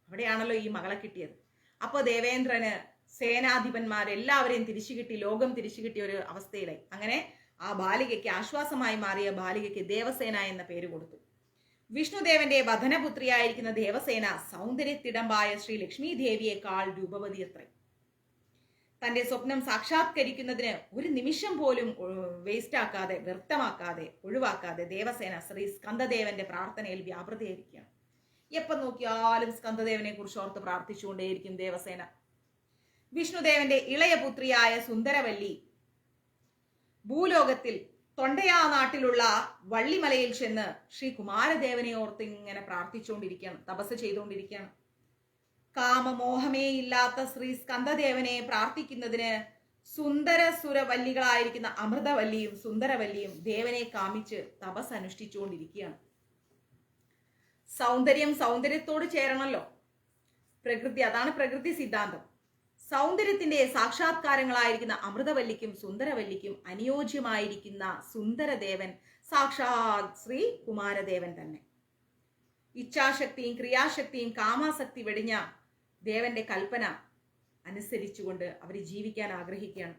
അവിടെയാണല്ലോ ഈ മകളെ കിട്ടിയത്. അപ്പോൾ ദേവേന്ദ്രന് സേനാധിപന്മാരെല്ലാവരെയും തിരിച്ചു കിട്ടി, ലോകം തിരിച്ചു കിട്ടിയ ഒരു അവസ്ഥയിലായി. അങ്ങനെ ആ ബാലികയ്ക്ക് ആശ്വാസമായി മാറിയ ബാലികയ്ക്ക് ദേവസേന എന്ന പേര് കൊടുത്തു. വിഷ്ണുദേവന്റെ വധനപുത്രിയായിരിക്കുന്ന ദേവസേന സൗന്ദര്യത്തിടമ്പായ ശ്രീ ലക്ഷ്മി ദേവിയേക്കാൾ രൂപവതി അത്രേ. തന്റെ സ്വപ്നം സാക്ഷാത്കരിക്കുന്നതിന് ഒരു നിമിഷം പോലും വേസ്റ്റാക്കാതെ, വ്യർത്ഥമാക്കാതെ, ഒഴിവാക്കാതെ ദേവസേന ശ്രീ സ്കന്ദദേവന്റെ പ്രാർത്ഥനയിൽ വ്യാപൃതയായിരിക്കുകയാണ്. എപ്പം നോക്കിയാലും സ്കന്ദദേവനെ കുറിച്ച് ഓർത്ത് പ്രാർത്ഥിച്ചുകൊണ്ടേയിരിക്കും ദേവസേന. വിഷ്ണുദേവന്റെ ഇളയ പുത്രിയായ സുന്ദരവല്ലി ഭൂലോകത്തിൽ തൊണ്ടയാ നാട്ടിലുള്ള വള്ളിമലയിൽ ചെന്ന് ശ്രീ കുമാരദേവനെ ഓർത്ത് ഇങ്ങനെ പ്രാർത്ഥിച്ചുകൊണ്ടിരിക്കുകയാണ്, തപസ് ചെയ്തുകൊണ്ടിരിക്കുകയാണ്. കാമമോഹമേ ഇല്ലാത്ത ശ്രീ സ്കന്ദദേവനെ പ്രാർത്ഥിക്കുന്നതിന് സുന്ദരസുരവല്ലികളായിരിക്കുന്ന അമൃതവല്ലിയും സുന്ദരവല്ലിയും ദേവനെ കാമിച്ച് തപസ് അനുഷ്ഠിച്ചുകൊണ്ടിരിക്കുകയാണ്. സൗന്ദര്യം സൗന്ദര്യത്തോട് ചേരണമല്ലോ. പ്രകൃതി, അതാണ് പ്രകൃതി സിദ്ധാന്തം. സൗന്ദര്യത്തിന്റെ സാക്ഷാത്കാരങ്ങളായിരിക്കുന്ന അമൃതവല്ലിക്കും സുന്ദരവല്ലിക്കും അനുയോജ്യമായിരിക്കുന്ന സുന്ദരദേവൻ സാക്ഷാത് ശ്രീ കുമാരദേവൻ തന്നെ. ഇച്ഛാശക്തിയും ക്രിയാശക്തിയും കാമാസക്തി വെടിഞ്ഞ ദേവന്റെ കൽപ്പന അനുസരിച്ചുകൊണ്ട് അവർ ജീവിക്കാൻ ആഗ്രഹിക്കുകയാണ്.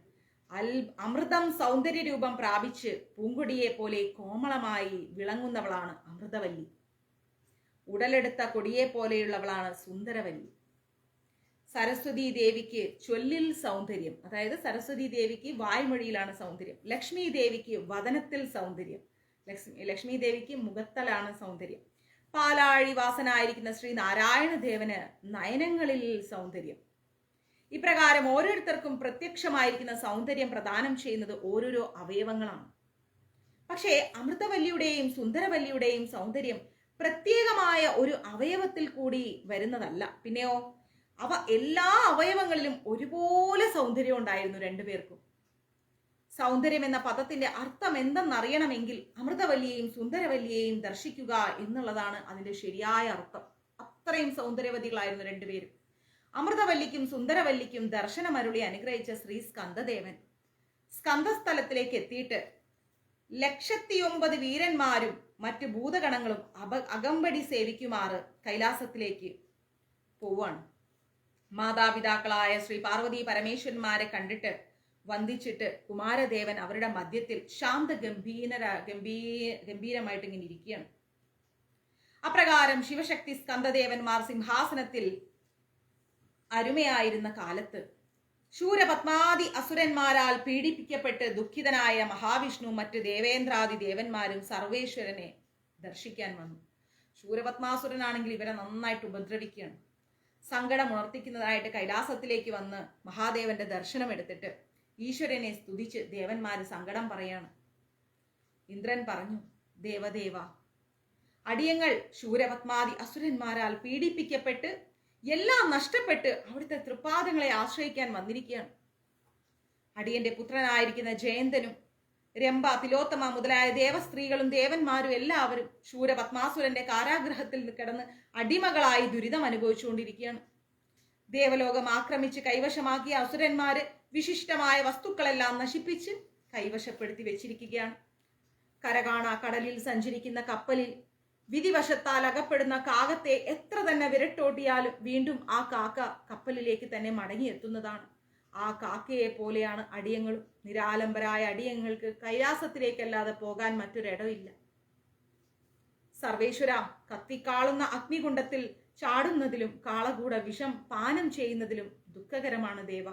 അമൃതം സൗന്ദര്യ രൂപം പ്രാപിച്ച് പൂങ്കൊടിയെ പോലെ കോമളമായി വിളങ്ങുന്നവളാണ് അമൃതവല്ലി. ഉടലെടുത്ത കൊടിയെ പോലെയുള്ളവളാണ് സുന്ദരവല്ലി. സരസ്വതി ദേവിക്ക് ചൊല്ലിൽ സൗന്ദര്യം, അതായത് സരസ്വതി ദേവിക്ക് വായ്മൊഴിയിലാണ് സൗന്ദര്യം. ലക്ഷ്മി ദേവിക്ക് വദനത്തിൽ സൗന്ദര്യം. ലക്ഷ്മി ദേവിക്ക് മുഖത്തലാണ് സൗന്ദര്യം. പാലാഴി വാസനായിരിക്കുന്ന ശ്രീ നാരായണദേവന് നയനങ്ങളിൽ സൗന്ദര്യം. ഇപ്രകാരം ഓരോരുത്തർക്കും പ്രത്യക്ഷമായിരിക്കുന്ന സൗന്ദര്യം പ്രദാനം ചെയ്യുന്നത് ഓരോരോ അവയവങ്ങളാണ്. പക്ഷേ അമൃതവല്ലിയുടെയും സുന്ദരവല്ലിയുടെയും സൗന്ദര്യം പ്രത്യേകമായ ഒരു അവയവത്തിൽ കൂടി വരുന്നതല്ല. പിന്നെയോ അവ എല്ലാ അവയവങ്ങളിലും ഒരുപോലെ സൗന്ദര്യം ഉണ്ടായിരുന്നു രണ്ടുപേർക്കും. സൗന്ദര്യം എന്ന പദത്തിന്റെ അർത്ഥം എന്തെന്നറിയണമെങ്കിൽ അമൃതവല്ലിയെയും സുന്ദരവല്ലിയെയും ദർശിക്കുക എന്നുള്ളതാണ് അതിന്റെ ശരിയായ അർത്ഥം. അത്രയും സൗന്ദര്യവതികളായിരുന്നു രണ്ടുപേരും. അമൃതവല്ലിക്കും സുന്ദരവല്ലിക്കും ദർശനമരുളി അനുഗ്രഹിച്ച ശ്രീ സ്കന്ദദേവൻ സ്കന്ദസ്ഥലത്തിലേക്ക് എത്തിയിട്ട് 109 വീരന്മാരും മറ്റു ഭൂതഗണങ്ങളും അകമ്പടി സേവിക്കുമാറ് കൈലാസത്തിലേക്ക് പോവാണ്. മാതാപിതാക്കളായ ശ്രീ പാർവതി പരമേശ്വരന്മാരെ കണ്ടിട്ട് വന്ദിച്ചിട്ട് കുമാരദേവൻ അവരുടെ മധ്യത്തിൽ ശാന്ത ഗംഭീരമായിട്ട് ഇങ്ങനെ ഇരിക്കുകയാണ്. അപ്രകാരം ശിവശക്തി സ്കന്ദദേവന്മാർ സിംഹാസനത്തിൽ അരുമയായിരുന്ന കാലത്ത് ശൂരപത്മാദി അസുരന്മാരാൽ പീഡിപ്പിക്കപ്പെട്ട് ദുഃഖിതനായ മഹാവിഷ്ണു മറ്റ് ദേവേന്ദ്രാദി ദേവന്മാരും സർവേശ്വരനെ ദർശിക്കാൻ വന്നു. ശൂരപത്മാസുരനാണെങ്കിൽ ഇവരെ നന്നായിട്ട് ഉപദ്രവിക്കുകയാണ്. സങ്കടം ഉണർത്തിക്കുന്നതായിട്ട് കൈലാസത്തിലേക്ക് വന്ന് മഹാദേവന്റെ ദർശനം എടുത്തിട്ട് ഈശ്വരനെ സ്തുതിച്ച് ദേവന്മാര് സങ്കടം പറയാണ്. ഇന്ദ്രൻ പറഞ്ഞു, ദേവദേവ, അടിയങ്ങൾ ശൂരപത്മാദി അസുരന്മാരാൽ പീഡിപ്പിക്കപ്പെട്ട് എല്ലാം നഷ്ടപ്പെട്ട് അവിടുത്തെ തൃപ്പാദങ്ങളെ ആശ്രയിക്കാൻ വന്നിരിക്കുകയാണ്. അടിയന്റെ പുത്രനായിരിക്കുന്ന ജയന്തനും രംഭ, തിലോത്തമ മുതലായ ദേവസ്ത്രീകളും ദേവന്മാരും എല്ലാവരും ശൂരപത്മാസുരന്റെ കാരാഗ്രഹത്തിൽ കിടന്ന് അടിമകളായി ദുരിതം അനുഭവിച്ചുകൊണ്ടിരിക്കുകയാണ്. ദേവലോകം ആക്രമിച്ച് കൈവശമാക്കിയ അസുരന്മാര് വിശിഷ്ടമായ വസ്തുക്കളെല്ലാം നശിപ്പിച്ച് കൈവശപ്പെടുത്തി വെച്ചിരിക്കുകയാണ്. കരകാണ കടലിൽ സഞ്ചരിക്കുന്ന കപ്പലിൽ വിധിവശത്താൽ അകപ്പെടുന്ന കാകത്തെ എത്ര തന്നെ വിരട്ടോട്ടിയാലും വീണ്ടും ആ കാക്ക കപ്പലിലേക്ക് തന്നെ മടങ്ങിയെത്തുന്നതാണ്. ആ കാക്കയെ പോലെയാണ് അടിയങ്ങളും. നിരാലംബരായ അടിയങ്ങൾക്ക് കൈലാസത്തിലേക്കല്ലാതെ പോകാൻ മറ്റൊരിടമില്ല. സർവേശ്വര, കത്തിക്കാളുന്ന അഗ്നികുണ്ഡത്തിൽ ചാടുന്നതിലും കാളകൂട വിഷം പാനം ചെയ്യുന്നതിലും ദുഃഖകരമാണ് ദേവ.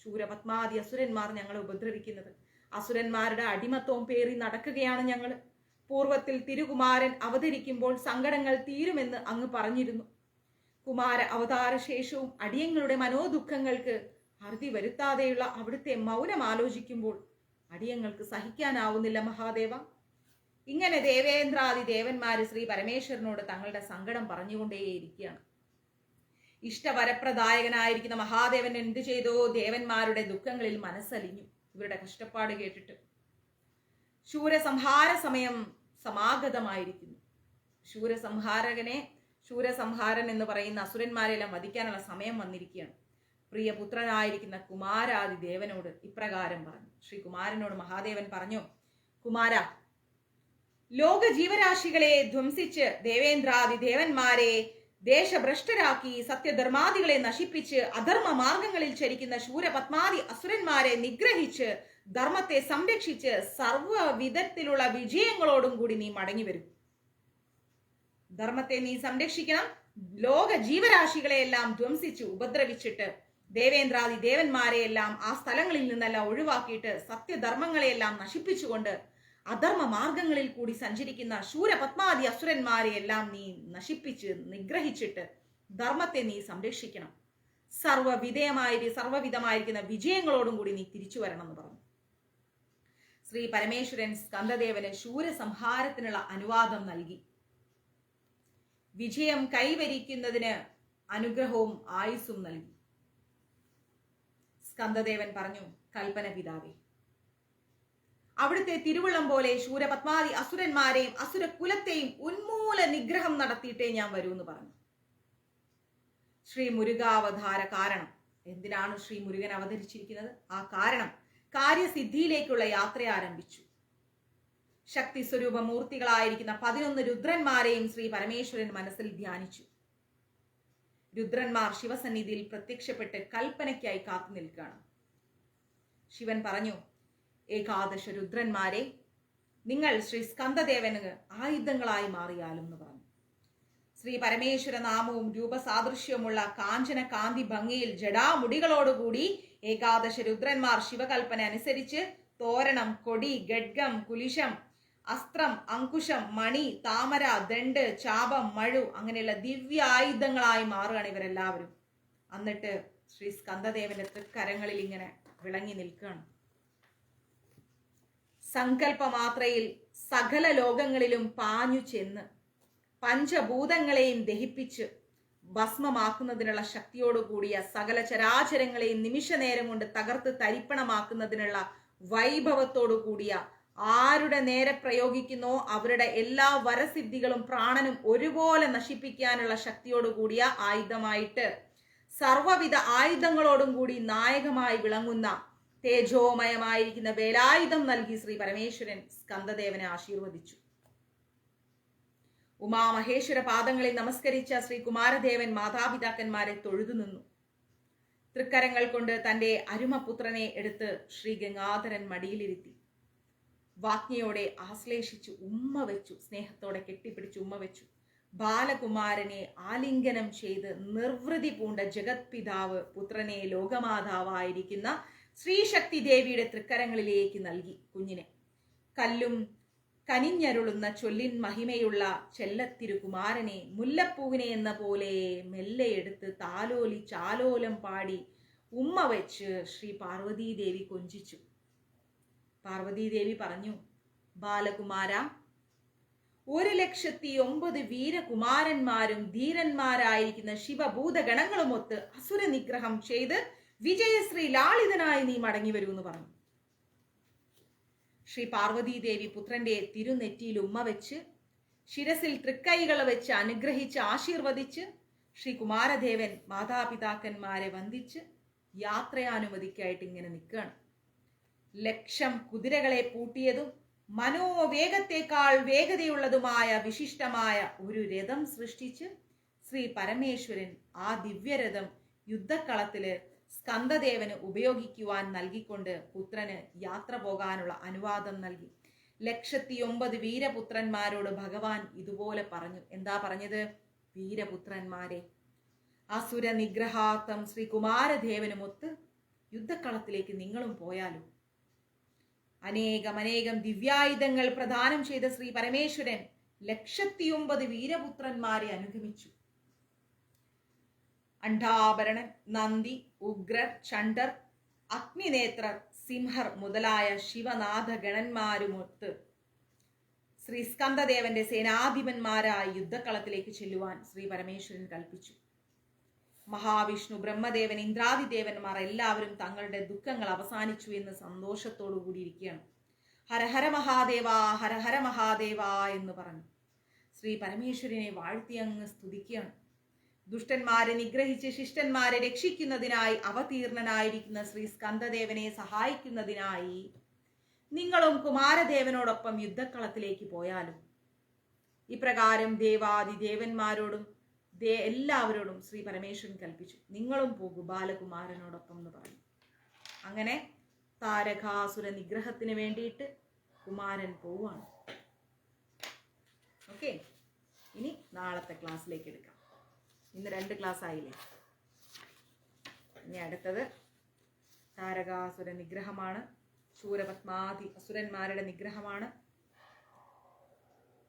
ശൂരപത്മാദി അസുരന്മാർ ഞങ്ങളെ ഉപദ്രവിക്കുന്നത്. അസുരന്മാരുടെ അടിമത്വം പേറി നടക്കുകയാണ് ഞങ്ങൾ. പൂർവത്തിൽ തിരുകുമാരൻ അവതരിക്കുമ്പോൾ സങ്കടങ്ങൾ തീരുമെന്ന് അങ്ങ് പറഞ്ഞിരുന്നു. കുമാര അവതാരശേഷവും അടിയങ്ങളുടെ മനോദുഃഖങ്ങൾക്ക് അറുതി വരുത്താതെയുള്ള അവിടുത്തെ മൗനം ആലോചിക്കുമ്പോൾ അടിയങ്ങൾക്ക് സഹിക്കാനാവുന്നില്ല മഹാദേവ. ഇങ്ങനെ ദേവേന്ദ്രാദി ദേവന്മാര് ശ്രീ പരമേശ്വരനോട് തങ്ങളുടെ സങ്കടം പറഞ്ഞുകൊണ്ടേയിരിക്കുകയാണ്. ഇഷ്ടവരപ്രദായകനായിരിക്കുന്ന മഹാദേവൻ എന്ത് ചെയ്തോ ദേവന്മാരുടെ ദുഃഖങ്ങളിൽ മനസ്സലിഞ്ഞു. ഇവരുടെ കഷ്ടപ്പാട് കേട്ടിട്ട് ശൂരസംഹാര സമയം സമാഗതമായിരിക്കുന്നു. ശൂരസംഹാരൻ എന്ന് പറയുന്ന അസുരന്മാരെല്ലാം വധിക്കാനുള്ള സമയം വന്നിരിക്കുകയാണ്. പ്രിയപുത്രനായിരിക്കുന്ന കുമാരാദി ദേവനോട് ഇപ്രകാരം പറഞ്ഞു. ശ്രീ കുമാരനോട് മഹാദേവൻ പറഞ്ഞു, കുമാര, ലോക ജീവരാശികളെ ധ്വംസിച്ച് ദേവേന്ദ്രാദി ദേവന്മാരെ ദേശഭ്രഷ്ടരാക്കി സത്യധർമാദികളെ നശിപ്പിച്ച് അധർമ്മ മാർഗങ്ങളിൽ ചരിക്കുന്ന ശൂരപത്മാദി അസുരന്മാരെ നിഗ്രഹിച്ച് ധർമ്മത്തെ സംരക്ഷിച്ച് സർവ്വവിധത്തിലുള്ള വിജയങ്ങളോടും കൂടി നീ മടങ്ങി വരും. ധർമ്മത്തെ നീ സംരക്ഷിക്കണം. ലോക ജീവരാശികളെയെല്ലാം ധ്വംസിച്ച് ഉപദ്രവിച്ചിട്ട് ദേവേന്ദ്രാദി ദേവന്മാരെയെല്ലാം ആ സ്ഥലങ്ങളിൽ നിന്നെല്ലാം ഒഴിവാക്കിയിട്ട് സത്യധർമ്മങ്ങളെയെല്ലാം നശിപ്പിച്ചുകൊണ്ട് അധർമ്മ മാർഗങ്ങളിൽ കൂടി സഞ്ചരിക്കുന്ന ശൂരപത്മാദി അസുരന്മാരെയെല്ലാം നീ നശിപ്പിച്ച് നിഗ്രഹിച്ചിട്ട് ധർമ്മത്തെ നീ സംരക്ഷിക്കണം. സർവ്വവിധമായിരിക്കുന്ന വിജയങ്ങളോടും കൂടി നീ തിരിച്ചു വരണം എന്ന് പറഞ്ഞു. ശ്രീ പരമേശ്വരൻ സ്കന്ദദേവന് ശൂരസംഹാരത്തിനുള്ള അനുവാദം നൽകി. വിജയം കൈവരിക്കുന്നതിന് അനുഗ്രഹവും ആയുസ്സും നൽകി. സ്കന്ദദേവൻ പറഞ്ഞു, കൽപ്പന പിതാവേ, അവിടുത്തെ തിരുവുള്ളം പോലെ ശൂരപത്മാദി അസുരന്മാരെയും അസുരകുലത്തെയും ഉന്മൂല നിഗ്രഹം നടത്തിയിട്ടേ ഞാൻ വരൂ എന്ന് പറഞ്ഞു. ശ്രീ മുരുകാവതാര കാരണം, എന്തിനാണ് ശ്രീ മുരുകൻ അവതരിച്ചിരിക്കുന്നത്? ആ കാരണം കാര്യസിദ്ധിയിലേക്കുള്ള യാത്ര ആരംഭിച്ചു. ശക്തി സ്വരൂപ മൂർത്തികളായിരിക്കുന്ന 11 രുദ്രന്മാരെയും ശ്രീ പരമേശ്വരൻ മനസ്സിൽ ധ്യാനിച്ചു. രുദ്രന്മാർ ശിവസന്നിധിയിൽ പ്രത്യക്ഷപ്പെട്ട് കൽപ്പനയ്ക്കായി കാത്തു നിൽക്കുകയാണ്. ശിവൻ പറഞ്ഞു, ഏകാദശ രുദ്രന്മാരെ, നിങ്ങൾ ശ്രീ സ്കന്ദദേവന് ആയുധങ്ങളായി മാറിയാലും എന്ന് പറഞ്ഞു. ശ്രീ പരമേശ്വര നാമവും രൂപസാദൃശ്യമുള്ള കാഞ്ചന കാന്തി ഭംഗിയിൽ ജടാമുടികളോടുകൂടി ഏകാദശ രുദ്രന്മാർ ശിവകൽപ്പന അനുസരിച്ച് തോരണം, കൊടി, ഗഡ്ഗം, കുലിശം, അസ്ത്രം, അങ്കുശം, മണി, താമര, ദണ്ഡ്, ചാപം, മഴു അങ്ങനെയുള്ള ദിവ്യ ആയുധങ്ങളായി മാറുകയാണ് ഇവരെല്ലാവരും. എന്നിട്ട് ശ്രീ സ്കന്ദദേവന്റെ തൃക്കരങ്ങളിൽ ഇങ്ങനെ വിളങ്ങി നിൽക്കുകയാണ്. സങ്കല്പമാത്രയിൽ സകല ലോകങ്ങളിലും പാഞ്ഞു ചെന്ന് പഞ്ചഭൂതങ്ങളെയും ദഹിപ്പിച്ച് ഭസ്മമാക്കുന്നതിനുള്ള ശക്തിയോടുകൂടിയ സകല ചരാചരങ്ങളെയും നിമിഷ നേരം കൊണ്ട് തകർത്ത് തരിപ്പണമാക്കുന്നതിനുള്ള വൈഭവത്തോടു കൂടിയ ആരുടെ നേരെ പ്രയോഗിക്കുന്നോ അവരുടെ എല്ലാ വരസിദ്ധികളും പ്രാണനും ഒരുപോലെ നശിപ്പിക്കാനുള്ള ശക്തിയോടുകൂടിയ ആയുധമായിട്ട് സർവവിധ ആയുധങ്ങളോടും കൂടി നായകമായി വിളങ്ങുന്ന തേജോമയമായിരിക്കുന്ന വേലായുധം നൽകി ശ്രീ പരമേശ്വരൻ സ്കന്ദദേവനെ ആശീർവദിച്ചു. ഉമാമഹേശ്വര പാദങ്ങളിൽ നമസ്കരിച്ച ശ്രീ കുമാരദേവൻ മാതാപിതാക്കന്മാരെ തൊഴുതു നിന്നു. തൃക്കരങ്ങൾ കൊണ്ട് തന്റെ അരുമപുത്രനെ എടുത്ത് ശ്രീ ഗംഗാധരൻ മടിയിലിരുത്തി വാജ്ഞയോടെ ആശ്ലേഷിച്ചു ഉമ്മ വെച്ചു. സ്നേഹത്തോടെ കെട്ടിപ്പിടിച്ച് ഉമ്മ വെച്ചു. ബാലകുമാരനെ ആലിംഗനം ചെയ്ത് നിർവൃതി പൂണ്ട ജഗത് പിതാവ് പുത്രനെ ലോകമാതാവായിരിക്കുന്ന ശ്രീശക്തി ദേവിയുടെ തൃക്കരങ്ങളിലേക്ക് നൽകി. കുഞ്ഞിനെ കല്ലും കനിഞ്ഞരുളുന്ന ചൊല്ലിൻ മഹിമയുള്ള ചെല്ലത്തിരുകുമാരനെ മുല്ലപ്പൂവിനെ എന്ന പോലെ മെല്ലെ എടുത്ത് താലോലി ചാലോലം പാടി ഉമ്മ വെച്ച് ശ്രീ പാർവതീദേവി കൊഞ്ചിച്ചു. പാർവതീദേവി പറഞ്ഞു, ബാലകുമാര, 1,09,000 വീരകുമാരന്മാരും ധീരന്മാരായിരിക്കുന്ന ശിവഭൂതഗണങ്ങളുമൊത്ത് അസുര നിഗ്രഹം ചെയ്ത് വിജയശ്രീ ലാളിതനായി നീ മടങ്ങി വരൂ എന്ന് പറഞ്ഞു. ശ്രീ പാർവതീദേവി പുത്രന്റെ തിരുനെറ്റിയിൽ ഉമ്മ വെച്ച് ശിരസിൽ തൃക്കൈകൾ വെച്ച് അനുഗ്രഹിച്ച് ആശീർവദിച്ച് ശ്രീ കുമാരദേവൻ മാതാപിതാക്കന്മാരെ വന്ദിച്ച് യാത്രയാനുമതിക്കായിട്ട് ഇങ്ങനെ നിൽക്കുകയാണ്. 1,00,000 കുതിരകളെ പൂട്ടിയതും മനോവേഗത്തെക്കാൾ വേഗതയുള്ളതുമായ വിശിഷ്ടമായ ഒരു രഥം സൃഷ്ടിച്ച് ശ്രീ പരമേശ്വരൻ ആ ദിവ്യരഥം യുദ്ധക്കളത്തില് സ്കന്ദദേവന് ഉപയോഗിക്കുവാൻ നൽകിക്കൊണ്ട് പുത്രന് യാത്ര പോകാനുള്ള അനുവാദം നൽകി. 1,09,000 വീരപുത്രന്മാരോട് ഭഗവാൻ ഇതുപോലെ പറഞ്ഞു. എന്താ പറഞ്ഞത്? വീരപുത്രന്മാരെ, അസുര നിഗ്രഹാർത്ഥം ശ്രീ കുമാരദേവനുമൊത്ത് യുദ്ധക്കളത്തിലേക്ക് നിങ്ങളും പോയാലും. അനേകം ദിവ്യായുധങ്ങൾ പ്രദാനം ചെയ്ത ശ്രീ പരമേശ്വരൻ 1,09,000 വീരപുത്രന്മാരെ അനുഗമിച്ചു. അണ്ഡാഭരണൻ, നന്ദി, ഉഗ്രർ, ചണ്ഡർ, അഗ്നിനേത്രർ, സിംഹർ മുതലായ ശിവനാഥ ഗണന്മാരുമൊത്ത് ശ്രീ സ്കന്ദദേവന്റെ സേനാധിപന്മാരായ യുദ്ധക്കളത്തിലേക്ക് ചെല്ലുവാൻ ശ്രീ പരമേശ്വരൻ കൽപ്പിച്ചു. മഹാവിഷ്ണു, ബ്രഹ്മദേവൻ, ഇന്ദ്രാദിദേവന്മാർ എല്ലാവരും തങ്ങളുടെ ദുഃഖങ്ങൾ അവസാനിച്ചു എന്ന് സന്തോഷത്തോടു കൂടിയിരിക്കുകയാണ്. ഹരഹര മഹാദേവ, ഹരഹര മഹാദേവ എന്ന് പറഞ്ഞു ശ്രീ പരമേശ്വരനെ വാഴ്ത്തി അങ്ങ് സ്തുതിക്കുകയാണ്. ദുഷ്ടന്മാരെ നിഗ്രഹിച്ച് ശിഷ്ടന്മാരെ രക്ഷിക്കുന്നതിനായി അവതീർണനായിരിക്കുന്ന ശ്രീ സ്കന്ദദേവനെ സഹായിക്കുന്നതിനായി നിങ്ങളും കുമാരദേവനോടൊപ്പം യുദ്ധക്കളത്തിലേക്ക് പോയാലും. ഇപ്രകാരം ദേവാദിദേവന്മാരോടും എല്ലാവരോടും ശ്രീ പരമേശ്വരൻ കൽപ്പിച്ചു. നിങ്ങളും പോകൂ ബാലകുമാരനോടൊപ്പം എന്ന് പറഞ്ഞു. അങ്ങനെ താരകാസുര നിഗ്രഹത്തിന് വേണ്ടിയിട്ട് കുമാരൻ പോവാണ്. ഓക്കെ, ഇനി നാളത്തെ ക്ലാസ്സിലേക്ക് എടുക്കാം. ഇന്ന് 2 ക്ലാസ് ആയില്ലേ. ഇനി അടുത്തത് താരകാസുര നിഗ്രഹമാണ്. ശൂരപത്മാദി അസുരന്മാരുടെ നിഗ്രഹമാണ്.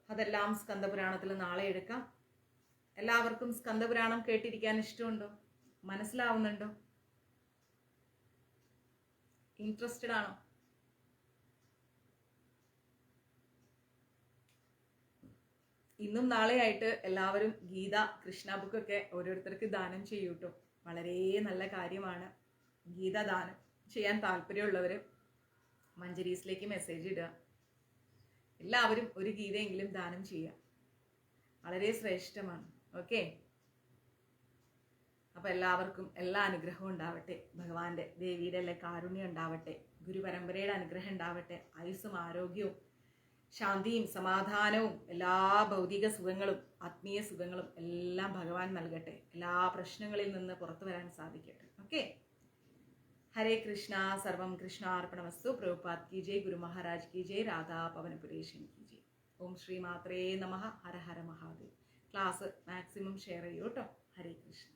അതെല്ലാം സ്കന്ദപുരാണത്തിൽ നാളെ എടുക്കാം. എല്ലാവർക്കും സ്കന്ദപുരാണം കേട്ടിരിക്കാൻ ഇഷ്ടമുണ്ടോ? മനസ്സിലാവുന്നുണ്ടോ? ഇൻട്രസ്റ്റഡ് ആണോ? ഇന്നും നാളെയായിട്ട് എല്ലാവരും ഗീത, കൃഷ്ണ ബുക്കൊക്കെ ഓരോരുത്തർക്ക് ദാനം ചെയ്യൂട്ടോ. വളരെ നല്ല കാര്യമാണ്. ഗീത ദാനം ചെയ്യാൻ താല്പര്യമുള്ളവർ മഞ്ജരീസിലേക്ക് മെസ്സേജ് ഇടുക. എല്ലാവരും ഒരു ഗീതയെങ്കിലും ദാനം ചെയ്യുക. വളരെ ശ്രേഷ്ഠമാണ്. ഓക്കെ, അപ്പൊ എല്ലാവർക്കും എല്ലാ അനുഗ്രഹവും ഉണ്ടാവട്ടെ. ഭഗവാന്റെ ദേവിയുടെ എല്ലാ കാരുണ്യം ഉണ്ടാവട്ടെ. ഗുരുപരമ്പരയുടെ അനുഗ്രഹം ഉണ്ടാവട്ടെ. ആയുസ്സും ആരോഗ്യവും ശാന്തിയും സമാധാനവും എല്ലാ ഭൗതിക സുഖങ്ങളും ആത്മീയ സുഖങ്ങളും എല്ലാം ഭഗവാൻ നൽകട്ടെ. എല്ലാ പ്രശ്നങ്ങളിൽ നിന്ന് പുറത്തു വരാൻ സാധിക്കട്ടെ. ഓക്കെ, ഹരേ കൃഷ്ണ. സർവം കൃഷ്ണാർപ്പണമസ്തു. പ്രഭുപാദ് കി ജയ്, ഗുരു മഹാരാജ് കി ജയ്, രാധാ പവനപുരേഷൻ കി ജയ്. ഓം ശ്രീ മാത്രേ നമഃ. Hara Hara Mahadev. Class maximum share ചെയ്യൂ കേട്ടോ. ഹരേ കൃഷ്ണ.